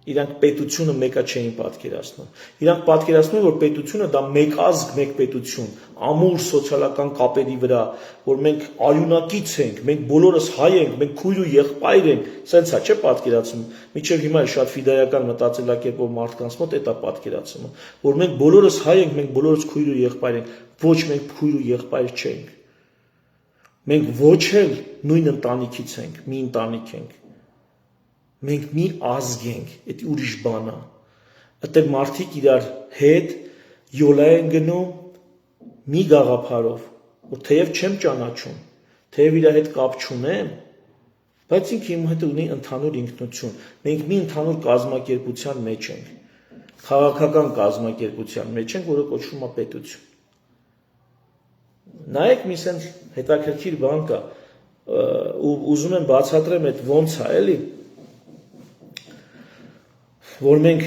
Իրանք պետությունը մեկը չէին պատկերացնում։ Իրանք պատկերացնում են, որ պետությունը դա մեկ ազգ, մեկ պետություն, ամուր սոցիալական կապերի վրա, որ մենք արյունակից ենք, մենք բոլորս հայ ենք, մենք քույր ու եղբայր ենք, սենց է, չէ՞ պատկերացում։ Մինչև հիմա շատ ֆիդայական մտածելակերպով մարդկանց մոտ այդ է պատկերացումը, որ մենք բոլորս հայ ենք, մենք բոլորս քույր ու եղբայր ենք, ոչ մենք քույր ու եղբայր չենք։ Մենք ոչ էլ նույն ընտանիքից ենք, մի ընտանիք ենք։ Մենք մի ազգ ենք, դա ուրիշ բան է։ Այդտեղ մարդիկ իրար հետ յոլա են գնում մի գաղափարով, որ թեև չեմ ճանաչում, թեև իր հետ կապ չունեմ, բայց ինքը իմ հետ ունի ընդհանուր ինքնություն։ Մենք մի ընդհանուր կազմակերպության մեջ ենք, քաղաքական կազմակերպության մեջ ենք, որը կոչվում է պետություն։ Նայեք մի sense հետաքրքիր բան կա, ու ուզում եմ բացատրեմ այդ ոնց է, էլի, որ մենք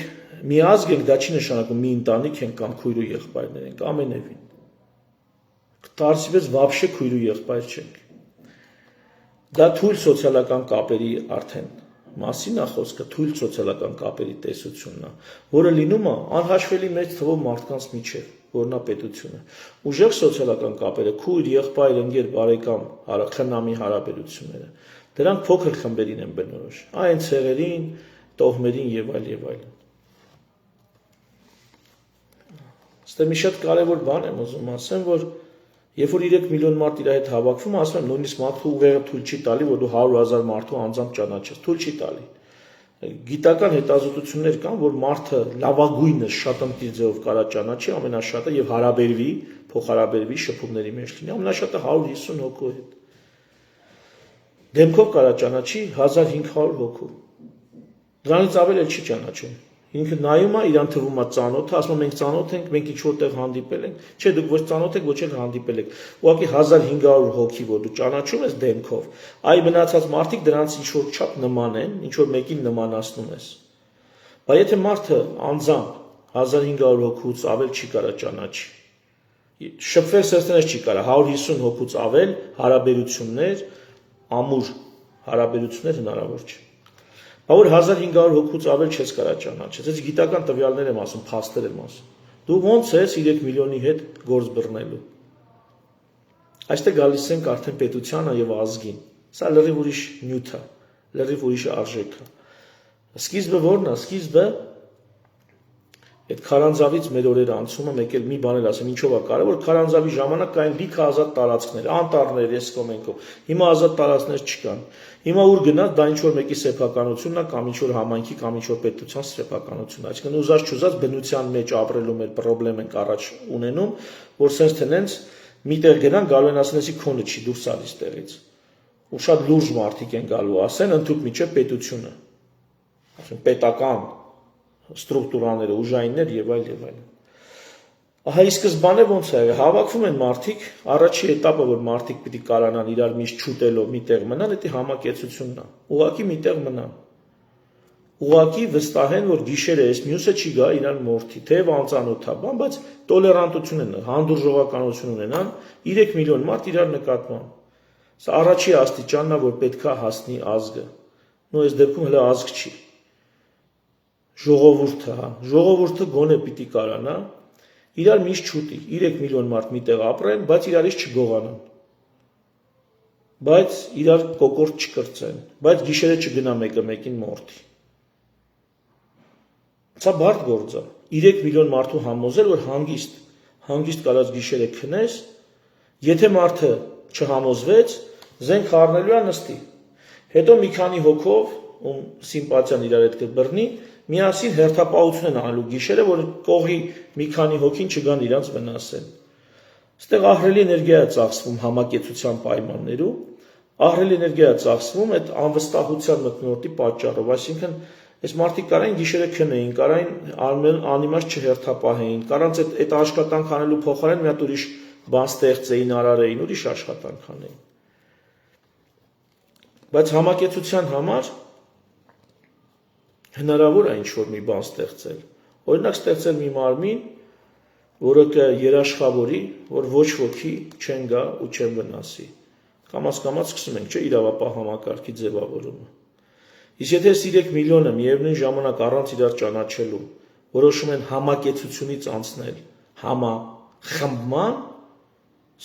մի ազգ ենք, դա չի նշանակում մի ընտանիք ենք կամ քույր ու եղբայրներ ենք, ամենևին։ Տարսիվես վաբշե քույր ու եղբայր չենք։ Դա թույլ սոցիալական կապերի արդեն մասին է խոսքը, թույլ սոցիալական կապերի տեսությունն է, որը լինում է անհաշվելի մեծ թվով մարդկանց միջև, որն է պետությունը։ Ուժեղ սոցիալական կապերը, քույր, եղբայր, ընկեր, բարեկամ, խնամի հարաբերությունները, դրանք փոքր խմբերին են բնորոշ, այն ցեղերին, տոհմերին եւ այլ եւ այլն։ Ստե մի շատ կարևոր բան եմ ուզում ասեմ, որ երբ որ 3 միլիոն մարդ իր հետ հավաքվում, ասում եմ նույնիսկ մարդու ուղեղը թույլ չի տալի, որ դու 100,000 մարդու անձամբ ճանաչես, թույլ չի տալի։ Գիտական հետազոտություններ կան, որ մարդը լավագույնը շատ ընտիր ձևով կարա ճանաչի, ամենաշատը եւ հարաբերվի, փոխհարաբերվի շփումների մեջ լինի, ամենաշատը 150 հոգու հետ։ Դեմքով կարա ճանաչի 1500 հոգու։ Դրանից ավել էլ չի ճանաչում։ Ինքը նայում է, իրան թվում է ծանոթ, ասում մենք ծանոթ ենք, մենք ինչ որտեղ հանդիպել ենք, չէ, դուք ոչ ծանոթ եք, ոչ էլ հանդիպել եք։ Ուղղակի 1500 հոգի, որ դու ճանաչում ես դեմքով, այ մնացած մարդիկ դրանց ինչ որ չափ նման են, ինչ որ մեկին նմանացնում ես։ Բայց եթե մարդը անձամբ 1500 հոգուց ավել չի կարա ճանաչի։ Շփվել սերտենես չի կարա, 150 հոգուց ավել հարաբերություններ, ամուր հարաբերություններ հնարավոր չէ։ Որ 1500 հոգուց ավել չես կարա ճանաչես, այս գիտական տվյալներ եմ ասում, փաստեր եմ ասում, Դու ոնց ես 3 միլիոնի հետ գործ բռնելու։ Այստեղ գալիս ենք արդեն պետությանը եւ ազգին։ Սա լրիվ ուրիշ նյութ է, լրիվ ուրիշ արժեք է։ Սկիզբը ո՞րն է։ Սկիզբը այդ քարանձավից մեր օրերը անցումը մեկ էլ մի բան էլ ասեմ, ինչով է կարևոր, քարանձավի ժամանակ կային լիքը ազատ տարածքներ, անտառներ, Էսկոմենկով։ Հիմա ազատ տարածքներ չկան։ Հիմա ուր գնաց, դա ինչ որ մեկի սեփականությունն է կամ ինչ որ համայնքի կամ ինչ որ պետության սեփականությունն է։ Այսինքն ուզած չուզած բնության մեջ ապրելու մեր խնդրեմ ենք առաջ ունենում, որ sense թե նենց միտեղ գնան գալու են ասեն, էսի քոնը չի դուրս արի ստեղից։ Ու շատ լուրջ մարդիկ են գալու ասեն, ընդհանուր միջև պետությունը։ Ասեն պետական ստրուկտուրաները, ուժայիններ եւ այլ եւ այլն։ Ահա ի սկզբանե ոնց է եղել, հավաքվում են մարդիկ, առաջի этаպը, որ մարդիկ պիտի կարողանան իրար միշտ չուտելով միտեղ մնան, դա համակեցությունն է։ Ուղղակի միտեղ մնան։ Ուղղակի վստահեն, որ գիշերը այս մյուսը չի գա իրար մորթի, թեև անծանոթ է, բայց տոլերանտություն են, հանդուրժողականություն ունենան 3 միլիոն մարդ իրար նկատմամբ։ Սա առաջի աստիճանն է, որ պետքա հասնի ազգը։ Նո այս դեպքում հələ ազգ չի։ Ժողովուրդը, հա, ժողովուրդը գոնե պիտի կարողանա իրար միշտ չուտի, 3 միլիոն մարդ միտեղ ապրեն, բայց իրարից չգողանան։ Բայց իրար կոկորտ չկրծեն, բայց գիշերը չգնա մեկը մեկին մորթի։ Սա բարդ գործ է։ 3 միլիոն մարդու համոզել, որ հանգիստ կարած գիշերը քնես, եթե մարդը չհամոզվեց, զենք խառնելու է նստի։ Հետո մի քանի հոգով, ում սիմպաթիան իրար հետ կբռնի, միասին հերթապահություն են անելու գիշերը, որ կողի մի քանի հոգին չգան իրանց վնասեն։ Այստեղ ահռելի էներգիա է ծախսվում համակեցության պայմաններում, ահռելի էներգիա է ծախսվում այդ անվստահության մթնոլորտի պատճառով, այսինքն այս մարդիկ կարային գիշերը քնեին, կարային անիմաստ չհերթապահեին, կարանց այդ աշխատանք անելու փոխարեն մի հատ ուրիշ բան ստեղծեին, արարեին, ուրիշ աշխատանք անեին։ Բայց համակեցության համար հնարավոր է ինչ-որ մի բան ստեղծել։ Օրինակ ստեղծել մի մարմին, որը կերաշխավորի, որ ոչ ոքի չեն գա ու չեն վնասի։ Կամաց սկսում ենք, չէ, իրավապահ համակարգի ձևավորումը։ Իսկ եթե 3 միլիոնը միևնույն ժամանակ առանց իրար ճանաչելու որոշում են համակեցությունից անցնել համախմբման,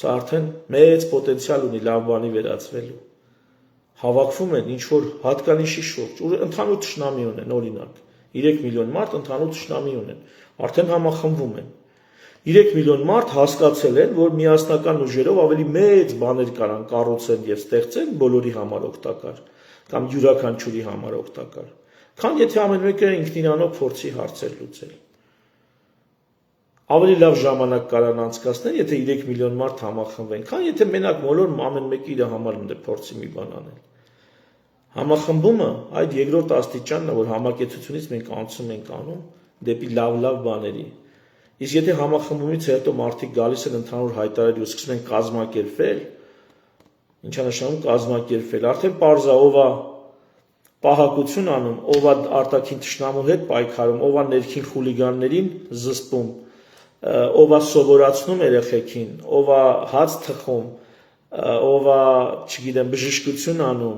սա արդեն մեծ պոտենցիալ ունի լավ բանի վերածվելու։ Հավաքվում են ինչ-որ հատկանիշի շուրջ, ու ընդհանուր թշնամի ունեն, օրինակ, 3 միլիոն մարդ ընդհանուր թշնամի ունեն, արդեն համախմբվում են։ 3 միլիոն մարդ հասկացել են, որ միասնական ուժերով ավելի մեծ բաներ կարան կառուցեն եւ ստեղծեն բոլորի համար օգտակար կամ յուրաքանչյուրի համար օգտակար, քան եթե ամեն մեկը ինքնիրանով փորձի հարցեր լուծել։ Ավելի լավ ժամանակ կարան անցկացնել, եթե 3 միլիոն մարդ համախմբվեն, քան եթե մենակ բոլոր ամեն մեկը իր համար ունի փորձի մի բան անել։ Համախմբումը այդ երկրորդ աստիճանն է, որ համակեցությունից մենք անցում ենք անում դեպի լավ բաների։ Իսկ եթե համախմբումից հետո մարդիկ գալիս են ընդհանուր հայտարարել ու սկսում են կազմակերպվել, ինչա նշանակում կազմակերպվել, արդեն պարզ է ով է պահակություն անում, ով է արտաքին թշնամու հետ պայքարում, ով է ներքին խուլիգաններին զսպում, ով է սովորացնում երեխեքին, ով է հաց թխում, ով է, չգիտեմ, բժշկություն անում,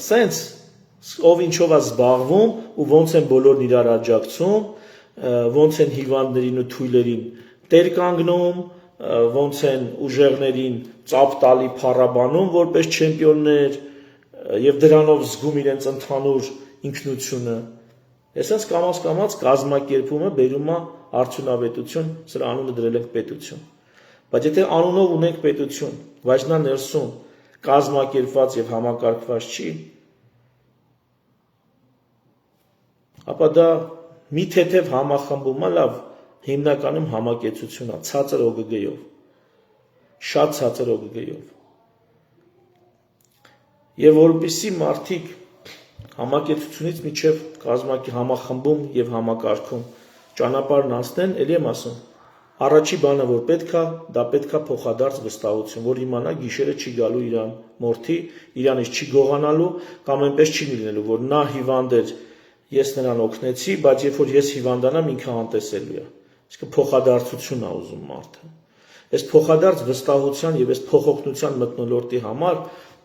սենց ով ինչով է զբաղվում ու ոնց են բոլորն իրար աջակցում, ոնց են հիվանդներին ու թույլերին տեր կանգնում, ոնց են ուժեղներին ծափ տալի փառաբանում որպես չեմպիոններ եւ դրանով զգում իրենց ընդհանուր ինքնությունը։ Այսպես կամաց կազմակերպումը բերում է արդյունավետություն, սրա անունը դրել ենք պետություն։ Բայց եթե անունով ունենք պետություն, բայց նա ներսում կազմակերպված եւ համակարգված չի, ապա դա մի թեթև համախմբումա լավ, հիմնականում համակեցություն է, ցածր OGG-ով, շատ ցածր OGG-ով։ Եվ որպեսզի մարդիկ համակեցությունից միջև համախմբում եւ համակարգում ճանապարհն անցնեն, ելի եմ ասում, առաջի բանը որ պետքա, դա պետքա փոխադարձ վստահություն, որ իմանա գիշերը չի գալու իրան մորթի, իրանից չի գողանալու կամ այնպես չի լինելու, որ նա հիվանդ էր, ես նրան օգնեցի, բայց երբ որ ես հիվանդանամ ինքը անտեսելու է։ Իսկ փոխադարձություն է ուզում մարդը։ Այս փոխադարձ վստահության եւ այս փոխօգնության մթնոլորտի համար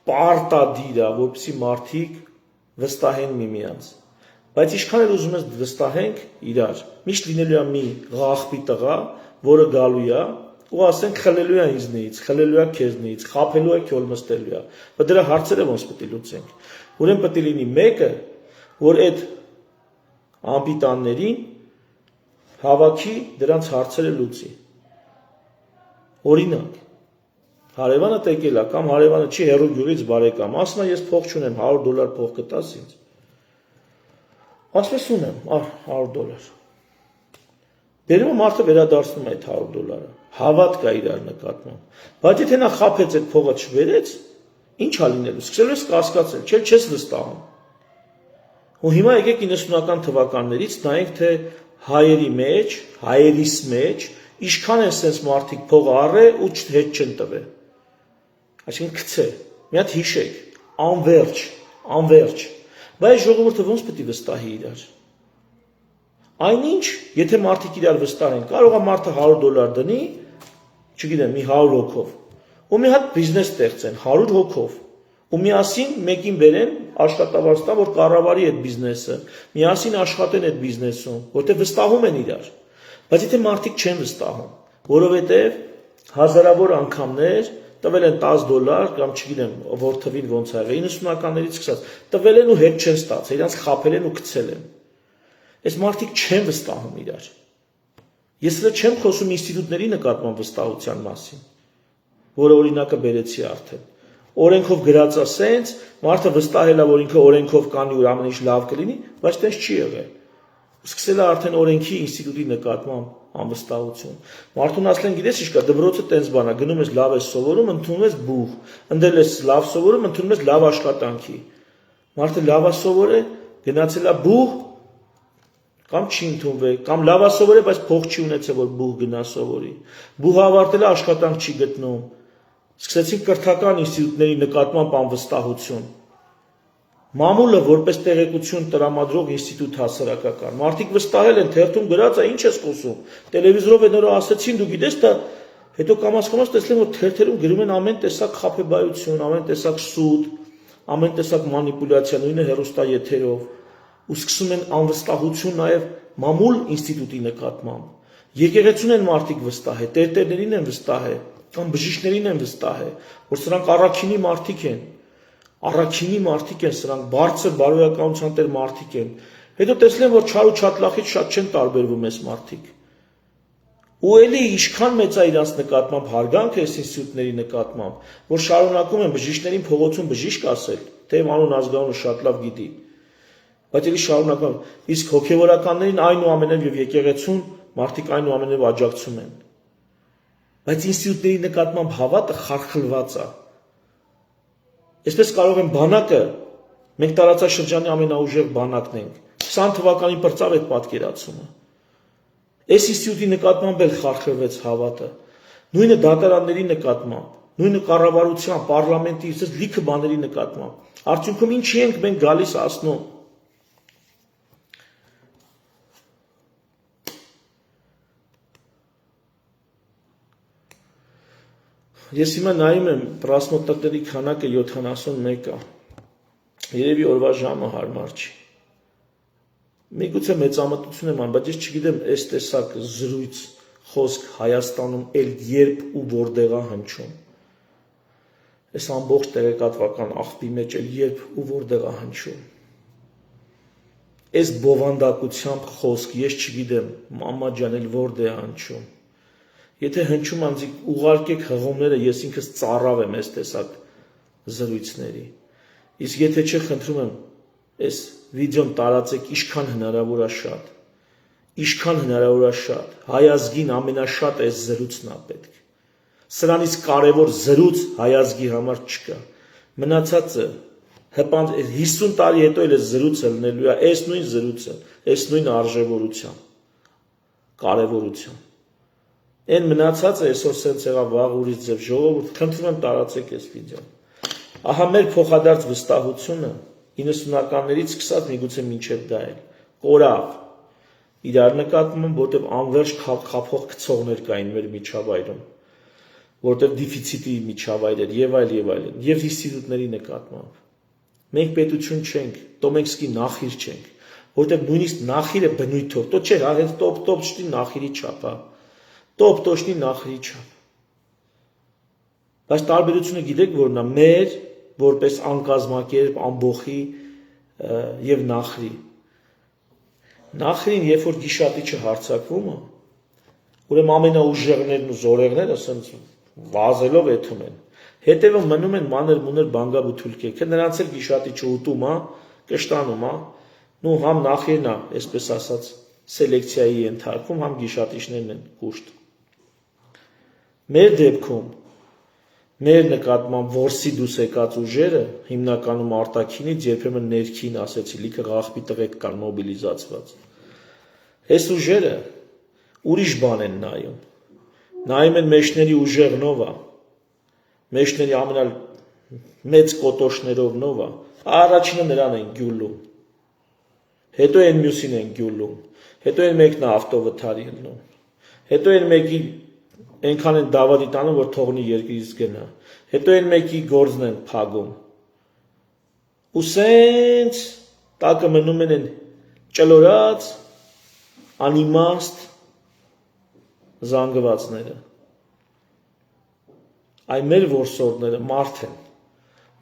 պարտադիր է, որպեսզի մարդիկ վստահեն միմյանց։ Բայց ինչքան էլ ուզում ես վստահենք իրար, միշտ լինելու է մի աղբի տղա, որը գալու է ու ասենք խլելու է ինձնից, խլելու է քեզնից, խաբելու է քյոլ մստելու է։ Բայց դրա հարցերը ոնց պետք է լուծենք։ Ուրեմն պետք է լինի մեկը, որ այդ անպիտաններին հավաքի դրանց հարցերը լուծի։ Օրինակ, հարևանը տեկել է կամ հարևանը չի հեռու գյուղից բարեկամ, ասում է ես փող չունեմ, $100 փող կտաս ինձ։ Ասես ունեմ, $100։ Դերում մարդը վերադարձնում է այդ $100-ը, հավատ կա իրար նկատմամբ։ Բայց եթե նա խաբեց այդ փողը չվերեց, ինչ ա լինելու, սկսելու ես կասկածել, չես վստահում։ Ու հիմա եկեք 90-ական թվականներից նայենք, թե հայերի մեջ, հայերիս մեջ ինչքան են սենց մարդիկ փող առե ու հետ չեն տվել։ Այսինքն գցե, մի հատ հիշեք, անverջ։ Բայց ժողովուրդը ոնց պետք է վստահի իրար։ Այնինչ, եթե մարդիկ իրար վստահեն, կարող է մարդը $100 դնի, չգիտեմ, մի 100 հոգով, ու մի հատ բիզնես ստեղծեն 100 հոգով, ու միասին մեկին բերեն աշխատավարձ տա, որ կառավարի այդ բիզնեսը, միասին աշխատեն այդ բիզնեսում, որտեղ վստահում են իրար։ Բայց եթե մարդիկ չեն վստահում, որովհետև հազարավոր անգամներ տվել են $10 կամ չգիտեմ, որ թվին ոնց ա եղել, 90-ականներից սկսած, տվել են ու հետ չեն ստացել, իրանց խաբել են ու գցել են։ Այս մարդիկ չեն վստահում իրար։ Ես էլ չեմ խոսում ինստիտուտների նկատմամբ վստահության մասին, որը օրինակը բերեցի արդեն։ Օրենքով գրած է սենց, մարդը վստահել է, որ ինքը օրենքով կանի ու ամեն ինչ լավ կլինի, բայց տենց չի եղել։ Սկսել է արդեն օրենքի ինստիտուտի նկատմամբ անվստահություն։ Մարդուն ասlen գիտես ինչ կա, դպրոցը տենց բան է, գնում ես լավ ես սովորում, ընդունում ես բուխ, ընդել ես լավ սովորում, ընդունում ես լավ աշխատանքի։ Մարդը լավ է սովորել, գնացել է բուխ, կամ չի ընդունվել, կամ լավ է սովորել, բայց փող չի ունեցել, որ բուխ գնա սովորի։ Բուխը ավարտել է, աշխատանք չի գտնում։ Սկսեցին կրթական ինստիտուտների նկատմամբ անվստահություն։ Մամուլը որպես տեղեկություն տրամադրող ինստիտուտ հասարակական։ Մարդիկ վստահել են, թերթում գրած է, ինչ ես խոսում։ Տելևիզորով են նորը ասեցին, դու գիտես, դա հետո կամաց տեսնեմ, որ թերթերում գրում են ամեն տեսակ խաբեբայություն, ամեն տեսակ սուտ, ամեն տեսակ մանիպուլյացիա, նույնը հեռուստաեթերով, ու սկսում են անվստահություն նաև մամուլ ինստիտուտի նկատմամբ։ Եկեղեցուն են մարդիկ վստահել, տերտերներին են վստահել, կամ բժիշկներին են վստահել, որ սրանք առաքինի մարդիկ են։ Առաքինի մարդիկ են սրանք, բարձր բարոյականության տեր մարդիկ են։ Հետո տեսնեմ, որ չար ու չատլախից շատ չեն տարբերվում այս մարդիկ։ Ու էլի ինչքան մեծ է իրանց նկատմամբ հարգանքը այս ինստիտուտների նկատմամբ, որ շարունակում են բժիշկներին փողոցում բժիշկ ասել, թեև անուն ազգանունը շատ լավ գիտի։ Բայց էլի շարունակում, իսկ հոգևորականներին այնուամենայնիվ եւ եկեղեցուն մարդիկ այնուամենայնիվ աջակցում են։ Բայց ինստիտուտների նկատմամբ հավատը խարխլված է։ Այսպես կարող են բանակը, մենք տարածաշրջանի ամենաուժեղ բանակն ենք, 20 թվականին պրծավ այդ պատկերացումը։ Այս ինստիտուտի նկատմամբ էլ խարխլվեց հավատը, նույնը դատարանների նկատմամբ, նույնը կառավարության, պարլամենտի, լիքը բաների նկատմամբ։ Արդյունքում ինչի ենք մենք գալիս ասնում։ Ես հիմա նայում եմ պրասնոտատերի քանակը 71 է, երևի օրվա ժամը հարմար չի։ Միգուցե մեծամտություն եմ անում, բայց ես չգիտեմ այս տեսակ զրույց խոսք Հայաստանում էլ երբ ու որտեղ է հնչում։ Այս ամբողջ տեղեկատվական աղբի մեջ էլ երբ ու որտեղ է հնչում։ Այս բովանդակությամբ խոսք ես չգիտեմ, մամա ջան, էլ որտեղ է հնչում։ Եթե հնչում անձիկ ուղարկեք հղումները, ես ինքս ծառավ եմ այս տեսակ զրույցների։ Իսկ եթե չէ, խնդրում եմ, այս վիդեոն տարածեք ինչքան հնարավոր է շատ։ Ինչքան հնարավոր է շատ։ Հայ ազգին ամենաշատ այս զրույցն է պետք։ Սրանից կարևոր զրույց հայ ազգի համար չկա։ Մնացածը 50 տարի հետո էլ այս զրույցը լինելու է, այս նույն զրույցը, այս նույն արժևորությամբ, կարևորությամբ։ Այն մնացածը այսօր սենց եղավ վաղ ուրիշ ձև ժողովուրդ, խնդրում եմ տարածեք այս վիդեոն։ Ահա մեր փոխադարձ վստահությունը 90-ականներից սկսած միգուցե մինչև դա էլ կորավ իրար նկատմամբ, որտեղ անverջ խափող գցողներ կային մեր միջավայրում, որտեղ դեֆիցիտի միջավայր էր եւ այլն, եւ ինստիտուտների նկատմամբ։ Մենք պետություն չենք, Տոմենսկի նախիր չենք, որտեղ նույնիսկ նախիրը բնույթով, то չէ, հենց տոп շտի նախիրի չափ, տոп տոշնի նախիրի չափ։ Բայց տարբերությունը գիտեք որն է, մեր որպես անկազմակերպ, ամբոխի եւ նախրի։ Նախրին, երբ որ գիշատիչը հարձակվում է, ուրեմն ամենաուժեղներն ու զորեղները ասենց վազելով եթում են։ Հետևը մնում են մանր-մունր բանգաբութուլքեքը, նրանց էլ գիշատիչը ուտում է, կշտանում է, նու համ նախիրն է, այսպես ասած, սելեկցիայի ենթարկվում, համ գիշատիչներն են կուշտ։ Մեր դեպքում մեր նկատմամբ որսի դուս եկած ուժերը հիմնականում արտաքինից երբեմն ներքին, ասեցի, լիքը աղբի տղեկ կան մոբիլիզացված։ Այս ուժերը ուրիշ բան են նայում։ Նայում են մեջների ուժեղնով է, մեջների ամենամեծ կոտոշներով նով է, առաջինը նրան են գյուլում, հետո են մյուսին են գյուլում, հետո են մեկն է ավտովթարի ելնում, հետո են մեկի այնքան են դավադի տանում, որ թողնի երկրից գնա, հետո են մեկի գործն են փագում, ու սենց տակը մնում են ճլորած, անիմաստ զանգվածները, այ մեր որսորդները մարդ են,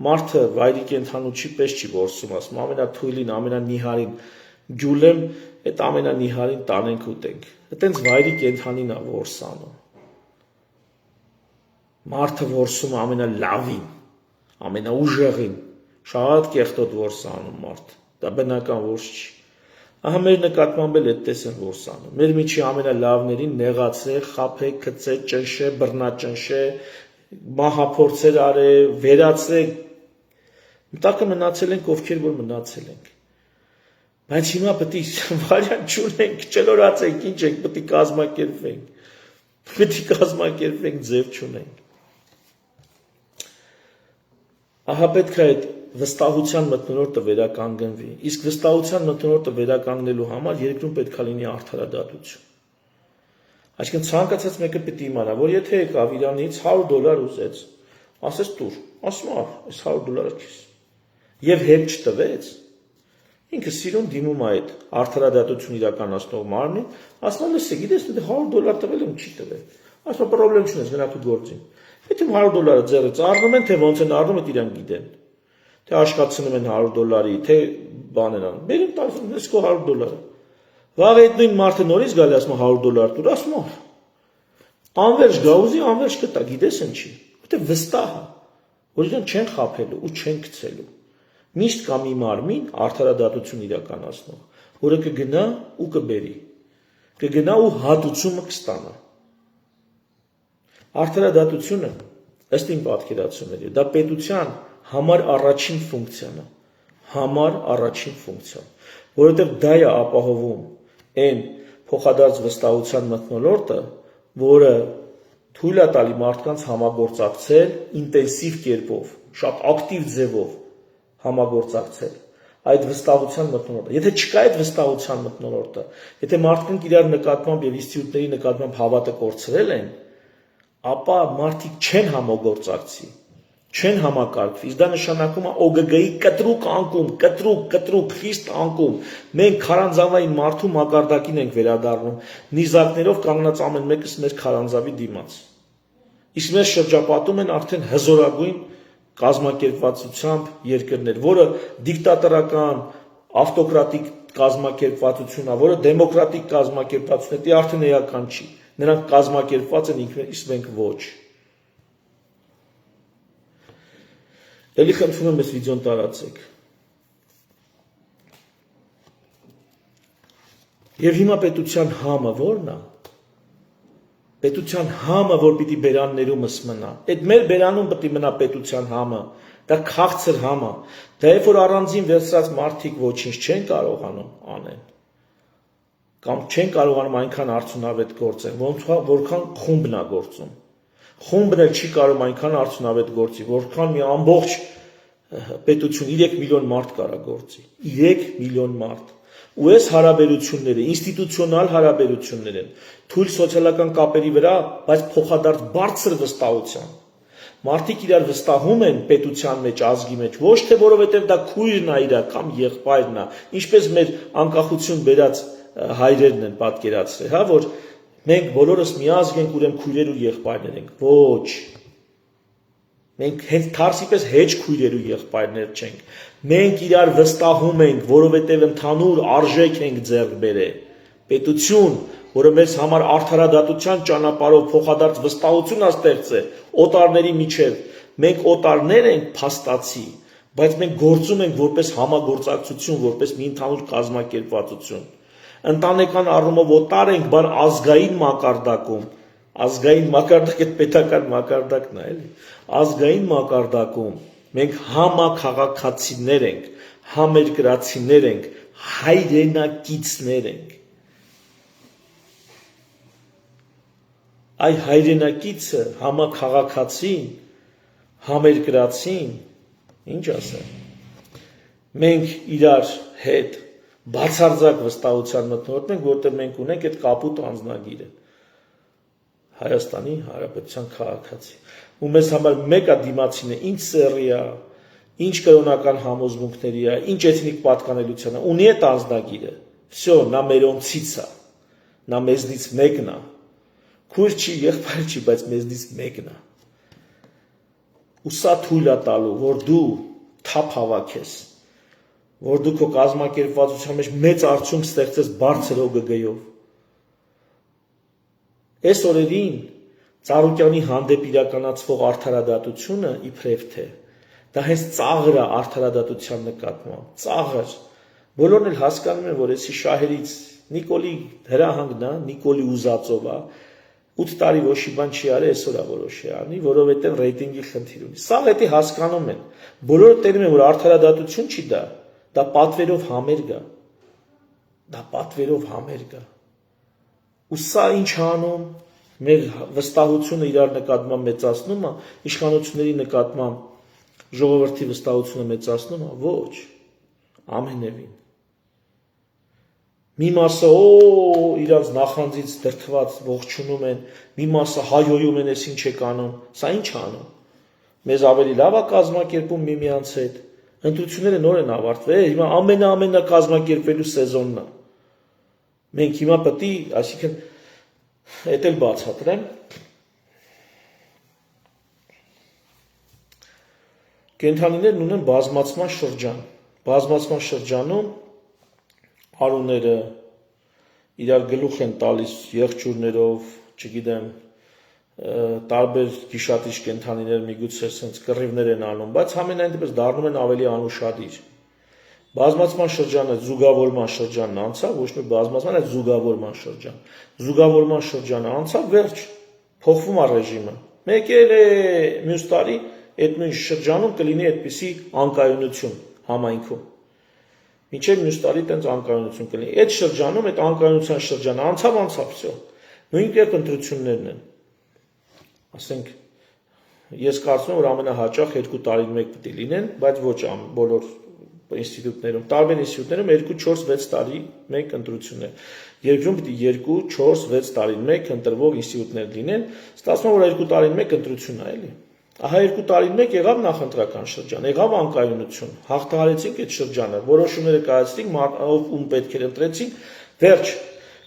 մարդը վայրի կենթանուչի պես չի որսում, ասում ամենաթույլին, ամենանիհարին գյուլեմ, այդ ամենանիհարին տանենք ուտենք, այտենց վայրի կենթանին է որսանում, մարդը որսում ամենալավին, ամենաուժեղին, շատ կեղտոտ որսանում մարդ, դա բնական որս չի, ահա մեր նկատմամբ էլ այդպես են որսանում, մեր միջի ամենալավներին նեղացրե, խափե, քծե, ճնշե, բռնաճնշե, մահափորձեր արե, վերացրե, մտակը մնացել ենք, ովքեր որ մնացել ենք, բայց հիմա պետք է վարյան չունենք, չլորացենք, ինչ ենք, պետք է կազմակերպենք, ձև չունենք, ահա պետք է այդ վստահության մթնոլորտը վերականգնվի, իսկ վստահության մթնոլորտը վերականգնելու համար երկրում պետք է լինի արդարադատություն։ Այսինքն ցանկացած մեկը պետք է իմանա, որ եթե եկավ Իրանից $100 ուզեց, ասես տուր, ասում է, այս $100 քեզ։ Եվ հետ չտվեց, ինքը սիրուն դիմում է այդ արդարադատություն իրականացնող մարմնին, ասում է, լսի, գիտես, դու $100 տվել եմ, չի տվել։ Ասում է, պրոբլեմ չունես, գնա քո գործին։ Եթե $100 ձեռից առնում են, թե ոնց են առնում, այդ իրանք գիտեն։ Թե աշխատցնում են $100-ի, թե բան են անում։ Բերում տալիս, ես քո $100։ Վաղ այդ նույն մարդը նորից գալի ասում $100 տուր, ասում է։ Անվերջ գա ուզի, անվերջ կտա, գիտես ինչի։ Որտեղ վստահ է, որ իրեն չեն խաբելու ու չեն գցելու։ Միշտ կա մի մարմին արդարադատություն իրականացնող, որը կգնա ու կբերի։ Կգնա ու հատուցումը կստանա։ Արդարադատությունը, ըստ իմ պատկերացումների, դա պետության համար առաջին ֆունկցիան է, որովհետև դա է ապահովում այն փոխադարձ վստահության մթնոլորտը, որը թույլ է տալի մարդկանց համագործակցել ինտենսիվ կերպով, շատ ակտիվ ձևով համագործակցել այդ վստահության մթնոլորտը։ Եթե չկա այդ վստահության մթնոլորտը, եթե մարդկանք իրար նկատմամբ եւ ինստիտուտների նկատմամբ հավատը կորցրել են, ապա մարդիկ չեն համագործակցի, չեն համակարգվի, իսկ դա նշանակում է ՕԳԳ-ի կտրուկ անկում, կտրուկ խիստ անկում։ Մենք քարանձավային մարդու մակարդակին ենք վերադառնում, նիզակներով կանգնած ամեն մեկս մեր քարանձավի դիմաց։ Իսկ մեր շրջապատում են արդեն հզորագույն կազմակերպվածությամբ երկրներ, որը դիկտատորական, ավտոկրատիկ կազմակերպվածություն է, որը դեմոկրատիկ կազմակերպվածություն է, դա արդեն էական չի։ Նրանք կազմակերպված են իսկ մենք ոչ։ Էլի խնդրում եմ այս վիդեոն տարածեք։ Եվ հիմա պետության համը ո՞րն է։ Պետության համը, որ պիտի բերաններումս մնա։ Այդ մեր բերանում պետք է մնա պետության համը։ Դա քաղցր համ է։ Դա երբ որ առանձին վերցրած մարդիկ ոչինչ չեն կարողանում անեն։ Կամ չեն կարողանում այնքան արդյունավետ գործել, որքան խումբն է գործում։ Խումբն էլ չի կարող այնքան արդյունավետ գործի, որքան մի ամբողջ պետություն 3 միլիոն մարդ կարա գործի։ 3 միլիոն մարդ։ Ու այս հարաբերությունները, ինստիտուցիոնալ հարաբերություններ են, թույլ սոցիալական կապերի վրա, բայց փոխադարձ բարձր վստահության, Մարդիկ իրար վստահում են պետության մեջ, ազգի մեջ, ոչ թե որովհետև դա քույրն է իրա կամ եղբայրն է, ինչպես մեր անկախություն բերած հայրերն են պատկերացրել, հա, որ մենք բոլորս միազգ ենք, ուրեմն քույրեր ու եղբայրներ ենք։ Ոչ։ Մենք հենց թարսիպես հեչ քույրեր ու եղբայրներ չենք։ Մենք իրար վստահում ենք, որովհետև ընդհանուր արժեք ենք ձեռք բերել։ Պետություն, որը մեզ համար արդարադատության ճանապարհով փոխադարձ վստահություն է ստեղծել օտարների միջև։ Մենք օտարներ ենք փաստացի, բայց մենք գործում ենք որպես համագործակցություն, որպես մի ընդհանուր կազմակերպվածություն։ Ընտանեկան առումով օտար ենք, բան ազգային մակարդակում, ազգային մակարդակը պետական մակարդակն է, էլի։ Ազգային մակարդակում մենք համաքաղաքացիներ ենք, համերկրացիներ ենք, հայրենակիցներ ենք։ Այ հայրենակիցը, համաքաղաքացին, համերկրացին, ինչ ասեմ, մենք իրար հետ բացարձակ վստահության մթնոլորտ ենք, որտեղ մենք ունենք այդ կապուտ անձնագիրը, Հայաստանի Հանրապետության քաղաքացի, ու մեզ համար մեկը դիմացին է, ինչ սեռի է, ինչ կրոնական համոզմունքների է, ինչ էթնիկ պատկանելության է, ունի այդ անձնագիրը, վсё, նա մերոնցից է, նա մեզնից մեկն է, քույր չի, եղբայր չի, բայց մեզնից մեկն է, ու սա թույլ է տալու, որ դու թափ հավաքես, որ դու քո կազմակերպվածության մեջ մեծ արդյունք ստեղծես բարձր ՕԳԳ-ով։ Այս օրերին Ծառուկյանի հանդեպ իրականացվող արդարադատությունը իբրև թե դա հենց ծաղր է արդարադատության նկատմամբ, ծաղր։ Բոլորն էլ հասկանում են, որ էսի շահերից Նիկոլի հրահանգն է, Նիկոլի ուզածով է, 8 տարի ոչի բան չի արել, այսօր է որոշի անի, որովհետև ռեյտինգի խնդիր ունի։ Սա հետի հասկանում են։ Բոլորը տենում են, որ արդարադատություն չի դա պատվերով համերգ է։ Դա պատվերով համերգ է։ Ու սա ինչ անում, մեր վստահությունը իրար նկատմամբ մեծացնում է, իշխանությունների նկատմամբ ժողովրդի վստահությունը մեծացնում է, ոչ, ամենևին։ Մի մասը իրանց նախանձից դրդված ողջունում են, մի մասը հայոյում են, ես ինչ եք անում, սա ինչ անում։ Մեզ ավելի լավ է կազմակերպում միմյանց հետ։ Ընտրությունները նոր են ավարտվել, հիմա ամենա կազմակերպվելու սեզոնն է։ Մենք հիմա պետք է, այսինքն, էդ էլ բացատրեմ։ Կենդանիներն ունեն բազմացման շրջան։ Բազմացման շրջանում արուները իրար գլուխ են տալիս եղջյուրներով, չգիտեմ, տարբեր գիշատիչ կենդանիներ միգուցե sense կռիվներ են անում, բայց ամենայն դեպս դառնում են ավելի անուշադիր։ Բազմացման շրջանը զուգավորման շրջանն անցավ, ոչ մի բազմացման, այլ զուգավորման շրջան։ Զուգավորման շրջանը անցավ, վերջ, փոխվում է ռեժիմը։ Մեկ էլ է մյուս տարի այդ նույն շրջանում կլինի այդպիսի անկայունություն համայնքում։ Մինչև մյուս տարի տենց անկայունություն կլինի։ Այդ շրջանում, այդ անկայունության շրջանը անցավ, վсё։ Նույնպես ընտրություններն են։ Ասենք, ես կարծում եմ, որ ամենահաճախ 2 տարին մեկ պետք է լինեն, բայց ոչ բոլոր ինստիտուտներում, տարբեր ինստիտուտներում 2-4-6 տարի մեկ ընտրություններ։ Երկրում պետք է 2-4-6 տարին մեկ ընտրվող ինստիտուտներ լինեն, ստացվում է, որ 2 տարին մեկ ընտրություն է, էլի։ Ահա 2 տարին մեկ եղավ նախընտրական շրջան, եղավ անկայունություն, հաղթահարեցինք այդ շրջանը, որոշումները կայացրինք, ում պետք էր ընտրեցինք, վերջ,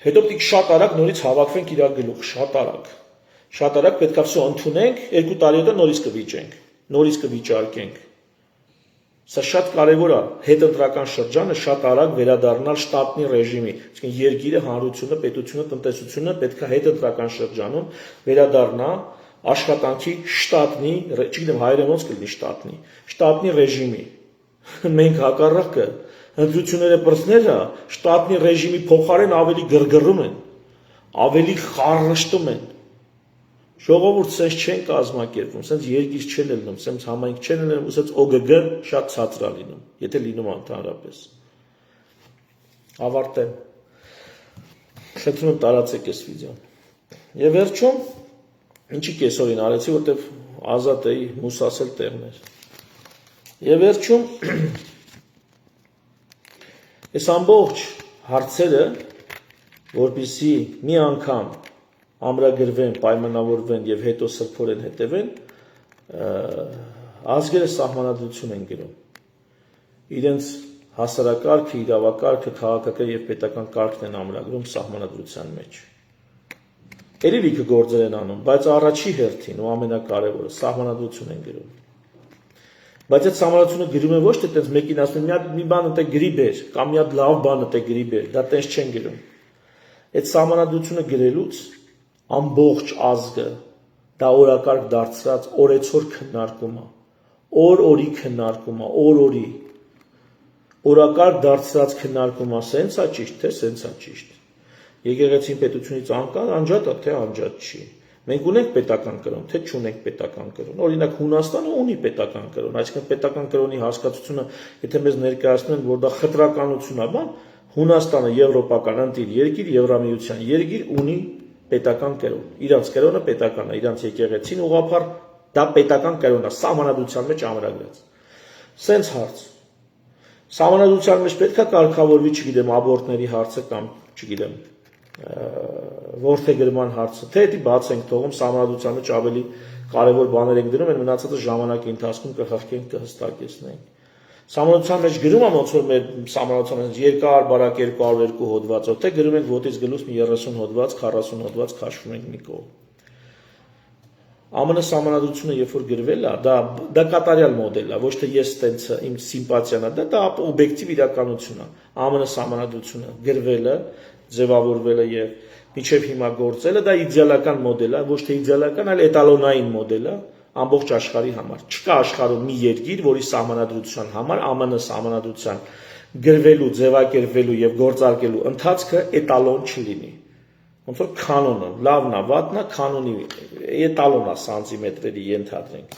հետո պետք է շատ արագ նորից հավաքվենք իրար գլուխ, շատ արագ պետք է վсё ընդունենք, 2 տարի հետո նորից կվիճենք, նորից կվիճարկենք։ Սա շատ կարևոր է, հետընտրական շրջանը շատ արագ վերադառնալ շտատնի ռեժիմի, այսինքն երկիրը, հանրությունը, պետությունը, տնտեսությունը պետք է հետընտրական շրջանում վերադառնա աշխատանքի շտատնի, չգիտեմ հայերեն ոնց կլինի շտատնի ռեժիմի։ Մենք հակառակը ընտրությունները բռնելը շտատնի ռեժիմի փոխարեն ավելի գրգռում են, ավելի խառնշտում են։ Ժողովուրդ սենց չեն կազմակերպվում, սենց երկիր չեն լինում, սենց համայնք չեն լինում, ու սենց ՕԳԳ շատ ցածր է լինում, եթե լինում ընդհանրապես։ Ավարտեմ։ Խնդրում եմ տարածեք այս վիդեոն։ Եվ վերջում, ինչի կեսօրին արեցի, որտեվ ազատ էի մուսասել տեղներ։ Եվ վերջում, այս ամբողջ հարցերը, որպեսզի մի անգամ ամրագրվեն, պայմանավորվեն եւ հետո սրբորեն հետևեն, ազգերը սահմանադրություն են գրում իրենց հասարակարգը, իրավակարգը, քաղաքական եւ պետական կարգն են ամրագրում սահմանադրության մեջ Ելի լիքը գործեր են անում, բայց առաջի հերթին ու ամենակարևորը սահմանադրություն են գրում։ Բայց այդ սահմանադրությունը գրում են ոչ թե տենց մեկին ասում մի բան ընդ գրի բեր, կամ մի հատ լավ բան ընդ գրի բեր, դա տենց չեն գրում։ Այդ սահմանադրությունը գրելուց ամբողջ ազգը դա օրակարգ դարձած օրեցօր քննարկում է, օր-օրի քննարկում է, օր-օրի օրակարգ դարձած քննարկում է, սենց է ճիշտ, թե սենց է ճիշտ։ Եկեղեցին պետությունից անջատ է, թե անջատ չի։ Մենք ունենք պետական կրոն, թե չունենք պետական կրոն։ Օրինակ Հունաստանը ունի պետական կրոն, այսինքն պետական կրոնի հասկացությունը, եթե մեզ ներկայացնեն, որ դա խտրականություն է, բան, Հունաստանը եվրոպական ընտիր երկիր, Եվրամիության երկիր ունի պետական կրոն։ Իրանց կրոնը պետական է, իրանց եկեղեցին ուղղափառ դա պետական կրոն է, սահմանադրության մեջ ամրագրած։ Սենց հարց։ Սահմանադրության մեջ պետք է կարգավորվի, չգիտեմ, աբորտների հարցը կամ, չգիտեմ, որդեգրման հարցը, թե դա բաց ենք թողում սահմանադրության մեջ ավելի կարևոր բաներ ենք դնում, այն մնացածը ժամանակի ընթացքում կխախկենք, կհստակեցնենք։ Սահմանադրության մեջ գրում է ոնց որ մեր սահմանադրության մեջ երկար բարակ 202 հոդվածով, թե գրում ենք ոտից գլուխ մի 30 հոդված, 40 հոդված քաշվում ենք մի կողմ։ ԱՄՆ սահմանադրությունը երբ որ գրվել է, դա կատարյալ մոդել է, ոչ թե ես տենց իմ սիմպաթիան է, դա օբյեկտիվ իրականություն է։ ԱՄՆ սահմանադրությունը գրվել է, ձևավորվել է եւ միջև հիմա գործելը դա իդեալական մոդել է, ոչ թե իդեալական, այլ էտալոնային մոդել է ամբողջ աշխարհի համար։ Չկա աշխարհում մի երկիր, որի սահմանադրության համար ԱՄՆ սահմանադրության գրվելու, ձևակերպվելու եւ գործարկելու ընթացքը էտալոն չլինի։ Ոնց որ կանոնը, լավն է, վատն է, կանոնի էտալոն է սանտիմետրերի ենթադրենք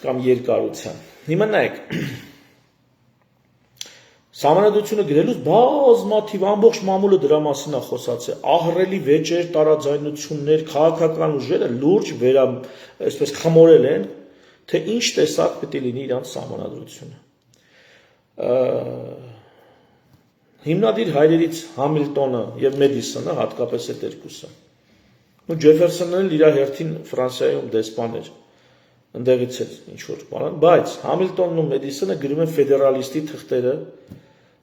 կամ երկարության։ Հիմա նայեք Սահմանադրությունը գրելուց բազմաթիվ ամբողջ մամուլը դրա մասին է խոսացել, ահռելի վեճեր, տարաձայնություններ, քաղաքական ուժերը լուրջ այսպես խմորել են, թե ինչ տեսակ պետք է լինի իրանց սահմանադրությունը։ Հիմնադիր հայրերից Համիլտոնը եւ Մեդիսոնը հատկապես այդ երկուսը։ Ու Ջեֆերսոնն էլ իր հերթին Ֆրանսիայում դեսպան էր։ Ընդեղից էր ինչ որ բան, բայց Համիլտոնն ու Մեդիսոնը գրում են ֆեդերալիստի թղթերը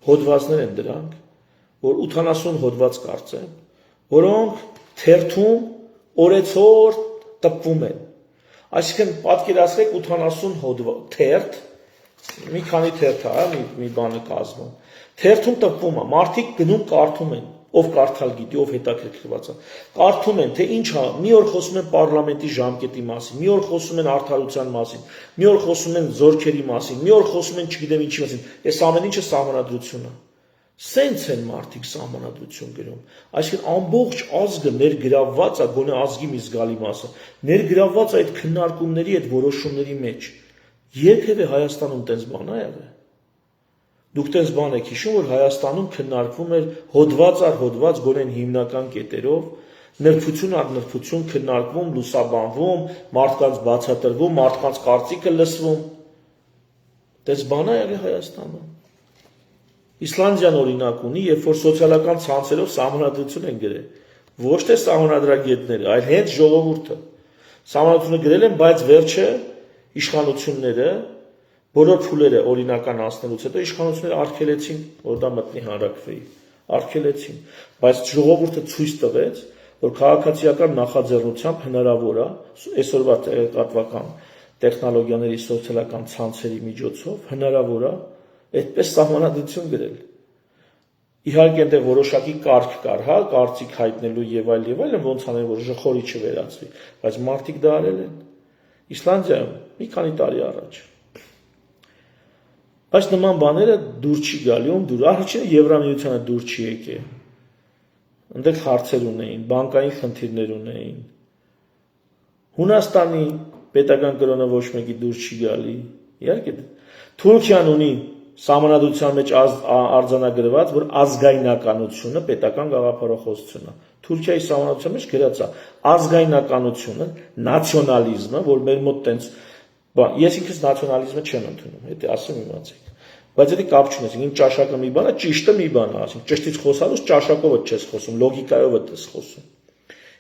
հոդվածներ են դրանք, որ 80 հոդված կարծեն, որոնք թերթում օրեցօր տպվում են։ Այսինքն պատկերացրեք 80 հոդված թերթ, մի քանի թերթ է, մի բանը կազմում։ Թերթում տպվում է, մարդիկ գնում կարդում են, ով կարդալ գիտի, ով հետաքրքրված է։ Կարդում են, թե ինչ է, մի օր խոսում են պարլամենտի ժամկետի մասին, մի օր խոսում են արդարության մասին, մի օր խոսում են զորքերի մասին, մի օր խոսում են չգիտեմ ինչի մասին։ Այս ամեն ինչը սահմանադրություն է։ Սենց են մարդիկ սահմանադրություն գրում։ Այսինքն ամբողջ ազգը ներգրավված է, գոնե ազգի մի զգալի մասը, ներգրավված է այդ քննարկումների, այդ որոշումների մեջ։ Երբևէ Հայաստանում տենց բան ա եղել։ Դուք տես բան եք հիշում, որ Հայաստանում քննարկվում էր հոդված առ հոդված գոնեն հիմնական կետերով, նրբություն առ նրբություն քննարկվում, լուսաբանվում, մարդկանց բացատրվում, մարդկանց կարծիքը լսվում։ Տես բան ա եղել Հայաստանում։ Իսլանդիան օրինակ ունի, երբ որ սոցիալական ցանցերով սահմանադրություն են գրել, ոչ թե սահմանադրագետները, այլ հենց ժողովուրդը։ Սահմանադրությունը գրել են, բայց վերջը իշխանությունները բոլոր փուլերը օրինական անցնելուց հետո իշխանությունները արգելեցին, որ դա մտնի հանրաքվեի, արգելեցին, բայց ժողովուրդը ցույց տվեց, որ քաղաքացիական նախաձեռնությամբ հնարավոր է այսօրվա տեղեկատվական տեխնոլոգիաների սոցիալական ցանցերի միջոցով հնարավոր է այդպես սահմանադրություն գրել։ Իհարկե այնտեղ որոշակի կարգ կար, հա, կարծիք հայտնելու եւ այլն, ոնց անել, որ ժխորի չվերածվի, բայց մարդիկ դա արել են։ Իսլանդիայում մի քանի տարի առաջ։ Բայց նման բաները դուր չի գալի, առաջինը Եվրամիությանը դուր չի եկել։ Այնտեղ հարցեր ունեին, բանկային խնդիրներ ունեին։ Հունաստանի պետական կրոնը ոչ մեկի դուր չի գալի։ Իհարկե Թուրքիան ունի սահմանադրության մեջ արձանագրված, որ ազգայնականությունը պետական գաղափարախոսություն է։ Թուրքիայի սահմանադրության մեջ գրած է ազգայնականությունը, նացիոնալիզմը, որ մեր մոտ տենց ես ինքս նացիոնալիզմը չեմ ընդունում, դա ասեմ իմացեք։ Բայց դա կապ չունի, իմ ճաշակը մի բան է, ճիշտը մի բան է, ասենք ճշտից խոսալուց ճաշակով չես խոսում, լոգիկայով ես խոսում։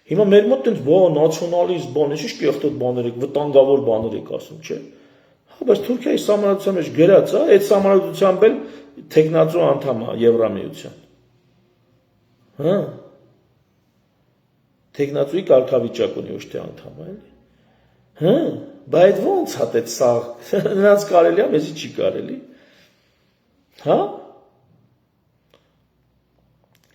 Հիմա մեր մոտ տենց նացիոնալիզմ բան, ինչ կեղտոտ բաներ եք, վտանգավոր բաներ եք ասում, չէ՞։ Հա, բայց Թուրքիայի սահմանադրության մեջ գրած է, այդ սահմանադրությամբ էլ թեկնածու անդամ է Եվրամիության։ Հա։ Թեկնածուի կարգավիճակ ունի ոչ թե անդամ է, էլի։ Հա, բայց ո՞նց է դա սա։ Նրանց կարելի է, մեզի չի կարելի։ Հա։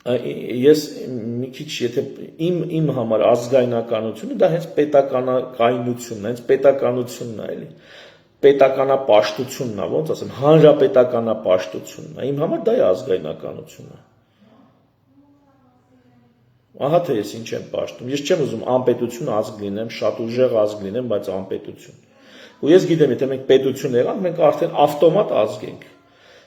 Ես մի քիչ եթե իմ համար ազգայնականությունը դա հենց պետականությունն է, հենց պետականությունն է, էլի։ Պետականապաշտությունն է, ոնց ասեմ, հանրապետականապաշտությունն է։ Իմ համար դա է ազգայնականությունը։ Ահա թե ես ինչ եմ պաշտում։ Ես չեմ ուզում անպետություն ազգ լինեմ, շատ ուժեղ ազգ լինեմ, բայց անպետություն։ Ու ես գիտեմ, եթե մենք պետություն եղանք, մենք արդեն ավտոմատ ազգ ենք։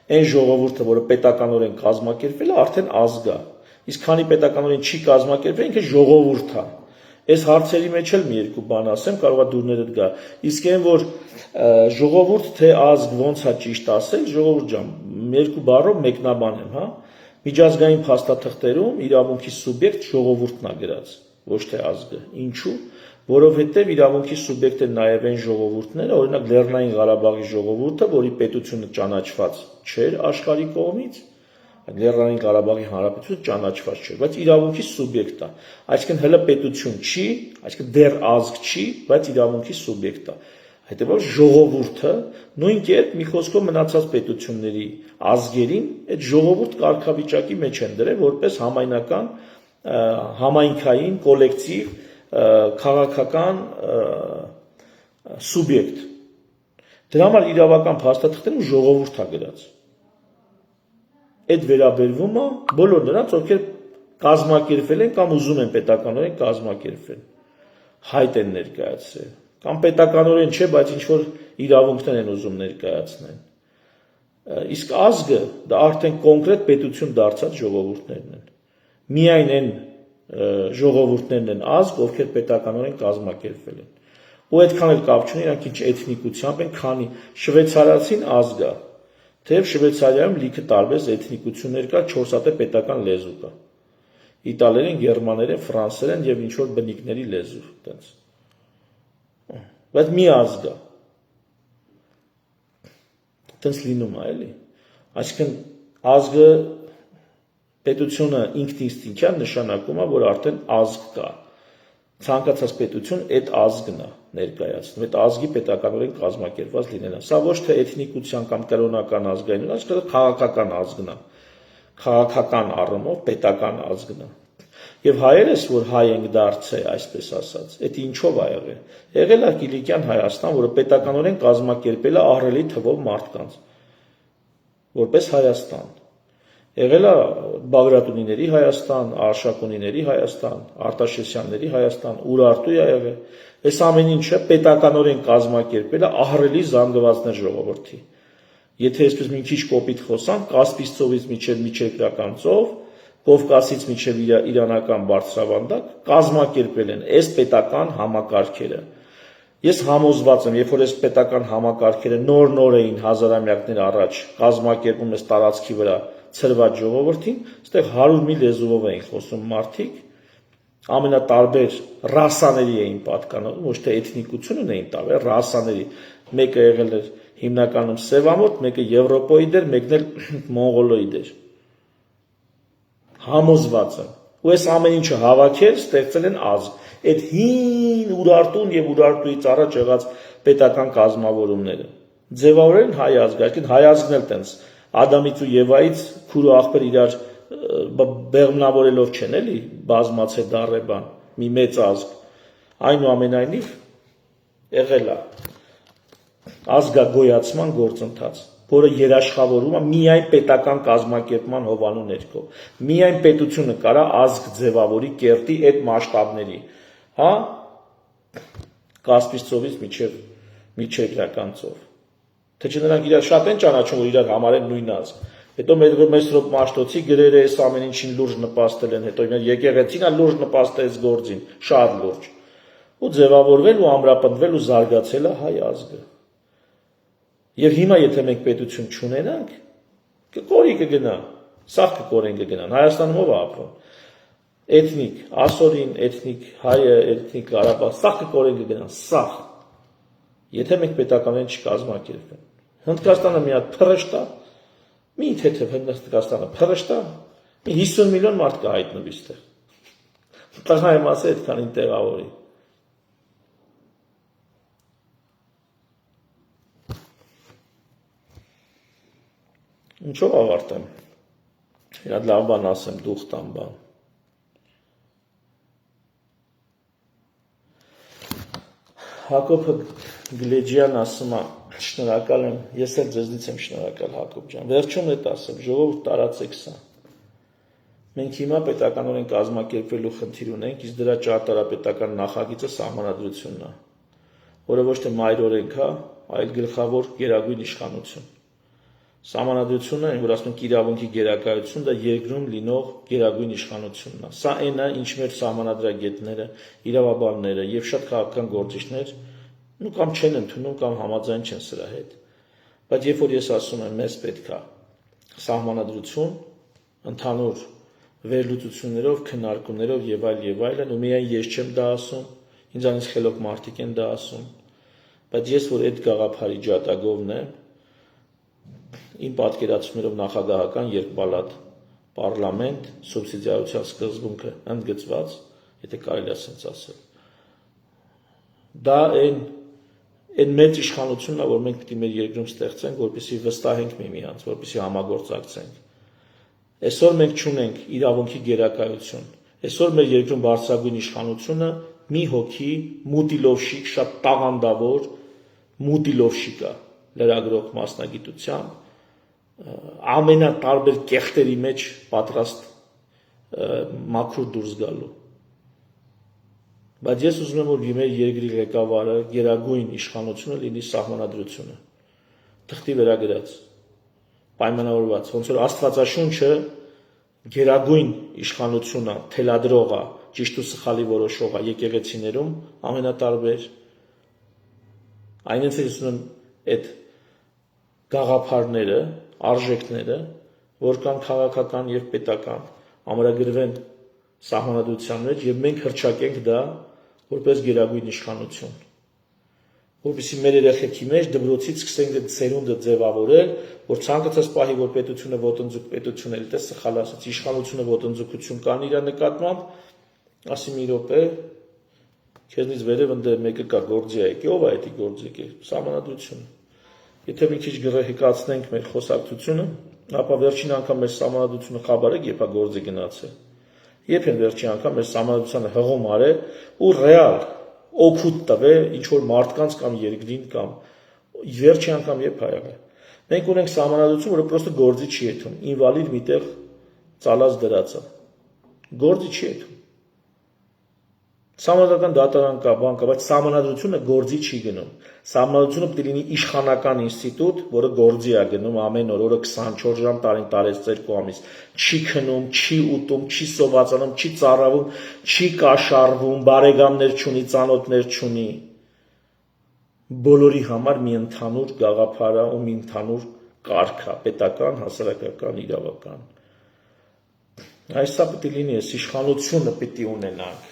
Այն ժողովուրդը, որը պետականորեն կազմակերպվել է, արդեն ազգ է։ Իսկ քանի պետականորեն չի կազմակերպվել, ինքը ժողովուրդ է։ Այս հարցերի մեջ էլ մի երկու բան ասեմ, կարող է դուրներդ գա։ Իսկ այն որ ժողովուրդ թե ազգ ոնց է ճիշտ ասել, ժողովուրդ ջան, երկու բառով մեկնաբանեմ, հա։ Միջազգային փաստաթղթերում իրավունքի սուբյեկտ ժողովուրդն է գրած, ոչ թե ազգը։ Ինչու՞։ Որովհետև իրավունքի սուբյեկտը նաև այն ժողովուրդները, օրինակ Լեռնային Ղարաբաղի ժողովուրդը, որի պետությունը ճանաչված չէր աշխարհի կողմից, Լեռնային Ղարաբաղի Հանրապետությունը ճանաչված չէր, բայց իրավունքի սուբյեկտ է։ Այսինքն հələ պետություն չի, այսինքն դեռ ազգ չի, բայց իրավունքի սուբյեկտ է։ Հետևաբար ժողովուրդը նույն կերպ մի խոսքով մնացած պետությունների ազգերին այդ ժողովուրդ կարգավիճակի մեջ են դրել որպես համայնական, համայնքային, կոլեկտիվ, քաղաքական սուբյեկտ։ Դրա համար իրավական փաստաթղթերում ժողովուրդ է գրած։ Այդ վերաբերվում է բոլոր նրանց, ովքեր կազմակերպվել են կամ ուզում են պետականորեն կազմակերպվել, հայտ են ներկայացրել, կամ պետականորեն չէ, բայց ինչ որ իրավունքներ են ուզում ներկայացնել։ Իսկ ազգը դա արդեն կոնկրետ պետություն դարձած ժողովուրդներն են։ Միայն այն ժողովուրդներն են ազգ, ովքեր պետականորեն կազմակերպվել են։ Ու այդքան էլ կապ չունի իրանք ինչ էթնիկությամբ են, քանի շվեյցարացին ազգ է, թեև Շվեյցարիայում լիքը տարբեր էթնիկություններ կա, 4 հատ պետական լեզու կա։ Իտալերեն, գերմաներեն, ֆրանսերեն եւ ինչ որ բնիկների լեզու, այդպես։ Բայց մի ազգ է։ Այդպես լինում է, էլի։ Այսինքն ազգը պետությունը ինքնիստինքյան նշանակում է, որ արդեն ազգ կա։ Ցանկացած պետություն այդ ազգն է ներկայացնում, այդ ազգի պետականորեն կազմակերպված լինելը։ Սա ոչ թե էթնիկության կամ կրոնական ազգային, այլ քաղաքական ազգն է։ Քաղաքական առումով պետական ազգն է։ Եվ հայերս, որ հայ ենք դարձել, այսպես ասած, այդ ինչով է եղել։ Եղել է Կիլիկյան Հայաստան, որը պետականորեն կազմակերպել է ահռելի թվով մարդկանց, որպես Հայաստան։ Եղել է Բագրատունիների Հայաստան, Արշակունիների Հայաստան, Արտաշեսյանների Հայաստան, Ուրարտու է եղել։ Այս ամեն ինչը պետականորեն կազմակերպել է ահռելի զանգվածներ ժողովրդի։ Եթե այսպես մի քիչ կոպիտ խոսանք, Կասպից ծովից մինչև միջերկրական ծով, Կովկասից մինչև իրանական բարձրավանդակ կազմակերպել են այս պետական համակարգերը։ Ես համոզված եմ, երբ որ այս պետական համակարգերը նոր էին հազարամյակներ առաջ կազմակերպում այս տարածքի վրա ցրված ժողովրդին, այստեղ 100 մի լեզուով էին խոսում մարդիկ, ամենատարբեր ռասաների էին պատկանվում, ոչ թե էթնիկությունն էին տարբեր ռասաների։ Մեկը եղել էր հիմնականում սևամորթ, մեկը եվրոպոիդ էր, մեկն էլ մոնղոլոիդ էր։ Համոզված եմ։ Ու այս ամեն ինչը հավաքել ստեղծել են ազգ։ Այդ հին Ուրարտուն եւ Ուրարտուից առաջ եղած պետական կազմավորումները ձևավորել հայ ազգը, այսինքն հայ ազգն էլ տենց Ադամից ու Եվայից քուր ու աղբեր իրար բեղմնավորելով չեն էլի բազմացել դառեբան մի մեծ ազգ։ Այնուամենայնիվ եղել է ազգագոյացման գործընթաց, որը երաշխավորում է միայն պետական կազմակերպման հովանու ներքո։ Միայն պետությունը կարա ազգ ձևավորի կերտի այդ մասշտաբների, հա, Կասպից ծովից միջերկրական ծով։ Թե չէ նրանք իրար շատ են ճանաչում, որ իրար համար են նույն ազգ։ Հետո Մեսրոպ Մաշտոցի գրերը այս ամեն ինչին լուրջ նպաստել են, հետո եկեղեցին լուրջ նպաստել այս գործին, շատ լուրջ։ Ու ձևավորվել ու ամրապնդվել ու զարգացել է հայ ազգը։ Եվ հիմա եթե մենք պետություն չունենանք, կկորի կգնա, սաղ կկորեն կգնան, Հայաստանում ով է ապրում։ Էթնիկ Ասորին, էթնիկ հայը, էթնիկ Ղարաբաղ, սաղ կորեն կգնան, սաղ։ Եթե մենք պետականորեն չկազմակերպենք։ Հնդկաստանը մի հատ փռշտ է, մի թեթև Հնդկաստանը փռշտ է, մի 50 միլիոն մարդ կհայտնվի այստեղ։ Տղայի մասը այդքանին տեղավորի։ Ինչով ավարտեմ։ Իրա լավ բան ասեմ, դուխ տամ բան։ Հակոբ Գլեջյան ասում է, շնորհակալ եմ, ես էլ ձեզնից եմ շնորհակալ Հակոբ ջան։ Վերջում էդ ասեմ, ժողովուրդ տարածեք սա։ Մենք հիմա պետականորեն կազմակերպվելու խնդիր ունենք, իսկ դրա ճարտարապետական նախագիծը սահմանադրությունն է, որը ոչ թե մայր օրենք է, այլ գլխավոր գերագույն իշխանություն։ Սահմանադրությունը, այն որ ասում ենք իրավունքի գերակայություն, դա երկրում լինող գերագույն իշխանությունն է։ Սա այն է, ինչ մեր սահմանադրագետները, իրավաբանները եւ շատ քաղաքական գործիչներ կամ չեն ընդունում կամ համաձայն չեն սրա հետ։ Բայց երբ որ ես ասում եմ, մեզ պետք է սահմանադրություն, ընդհանուր վերլուծություններով, քննարկումներով եւ այլն, ու միայն ես չեմ դա ասում, ինձանից խելոք մարդիկ են դա ասում, բայց ես որ այդ գաղափարի ջատագովն եմ, իմ պատկերացումներով նախագահական երկպալատ պարլամենտ, սուբսիդիարության սկզբունքը ընդգծված, եթե կարելի է ասենց ասել։ Դա այն մեծ իշխանությունն է, որ մենք պետք է մեր երկրում ստեղծենք, որպեսզի վստահենք միմյանց, որպեսզի համագործակցենք։ Այսօր մենք չունենք իրավունքի գերակայություն։ Այսօր մեր երկրում բարձրագույն իշխանությունը մի հոգի մուտիլովշիկ, շատ տաղանդավոր մուտիլովշիկ է լրագրող մասնագիտությամբ, ամենատարբեր կեղտերի մեջ պատրաստ մաքուր դուրս գալու։ Բայց ես ուզում եմ, որ մեր երկրի ղեկավարը, գերագույն իշխանությունը լինի սահմանադրությունը, թղթի վրա գրած, պայմանավորված, ոնց որ Աստվածաշունչը գերագույն իշխանությունը, թելադրողը, ճիշտ ու սխալի որոշողը եկեղեցիներում ամենատարբեր, այնպես ես ուզում եմ այդ գաղափարները, արժեքները, որ կան քաղաքական եւ պետական, ամրագրվեն սահմանադրության մեջ եւ մենք հրճակենք դա որպես գերագույն իշխանություն, որպեսզի մեր երեխեքի մեջ դպրոցից սկսենք այդ սերունդը ձևավորել, որ ցանկացած պահի որ պետությունը ոտնձուկ պետություն է, դե սխալ ասած, իշխանությունը ոտնձգություն կան իր նկատմամբ, ասի մի րոպե, քեզնից վերև ընդ մեկը կա գործի եկի, ով է դա գործի եկի, սահմանադրությունը։ Եթե մի քիչ գրեհիկացնենք մեր խոսակցությունը, ապա վերջին անգամ մեր սահմանադրությունը խաբարեք, երբ է գործի գնացել։ Երբ են վերջին անգամ մեր սահմանադրությանը հղում արել ու ռեալ օգուտ տվել ինչ որ մարդկանց կամ երկրին կամ վերջին անգամ երբ ա եղել։ Մենք ունենք սահմանադրություն, որը պրոստը գործի չի եթում, ինվալիդ միտեղ ծալած դրած է։ Գործի չի եթում։ Սահմանադրական դատարան կա, բան կա, բայց սահմանադրությունը գործի չի գնում։ Սահմանադրությունը պետք է լինի իշխանական ինստիտուտ, որը գործի է գնում ամեն օր, օրը 24 ժամ, տարին 2 ամիս։ Չի քնում, չի ուտում, չի սովածանում, չի ծառավում, չի կաշառվում, բարեկամներ չունի, ծանոթներ չունի։ Բոլորի համար մի ընդհանուր գաղափար է ու մի ընդհանուր կարգ է, պետական, հասարակական, իրավական։ Այսա պետք է լինի, այս իշխանությունը պետք է ունենանք,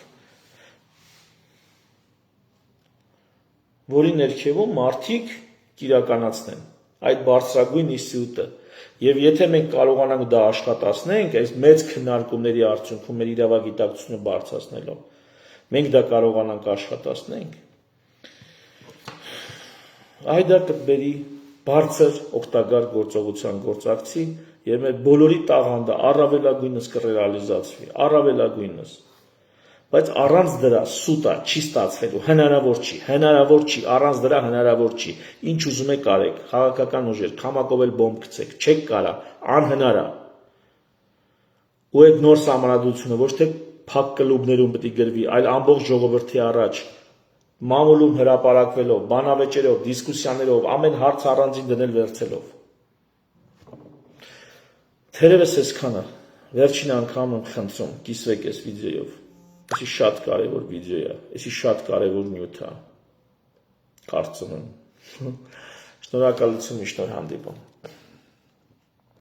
որի ներքևում մարդիկ կիրականացնեն այդ բարձրագույն ինստիտուտը։ Եվ եթե մենք կարողանանք դա աշխատացնենք, այս մեծ քննարկումների արդյունքում մեր իրավագիտակցությունը բարձրացնելով, մենք դա կարողանանք աշխատացնենք, այդ դա կբերի բարձր օգտակար գործողության գործակցի եւ մեր բոլորի տաղանդը առավելագույնս կռեալիզացվի, առավելագույնս։ Բայց առանց դրա սուտա չի ստացվելու, հնարավոր չի, առանց դրա հնարավոր չի, ինչ ուզում եք արեք, քաղաքական ուժեր, քամակով էլ բոմբ գցեք, չեք կարա, անհնար է։ Ու այդ նոր սահմանադրությունը ոչ թե փակ կլուբներում պետք է գրվի, այլ ամբողջ ժողովրդի առաջ, մամուլում հրապարակվելով, բանավեճերով, դիսկուսիաներով, ամեն հարց առանձին դնել վերցելով։ Թերևս այսքանը, վերջին անգամ եմ խնդրում, կիսվեք այս վիդեոյով։ Այսի շատ կարևոր վիդեո է, այսի շատ կարևոր նյութ է, կարծում եմ։ Շնորհակալություն, միշտ հանդիպում։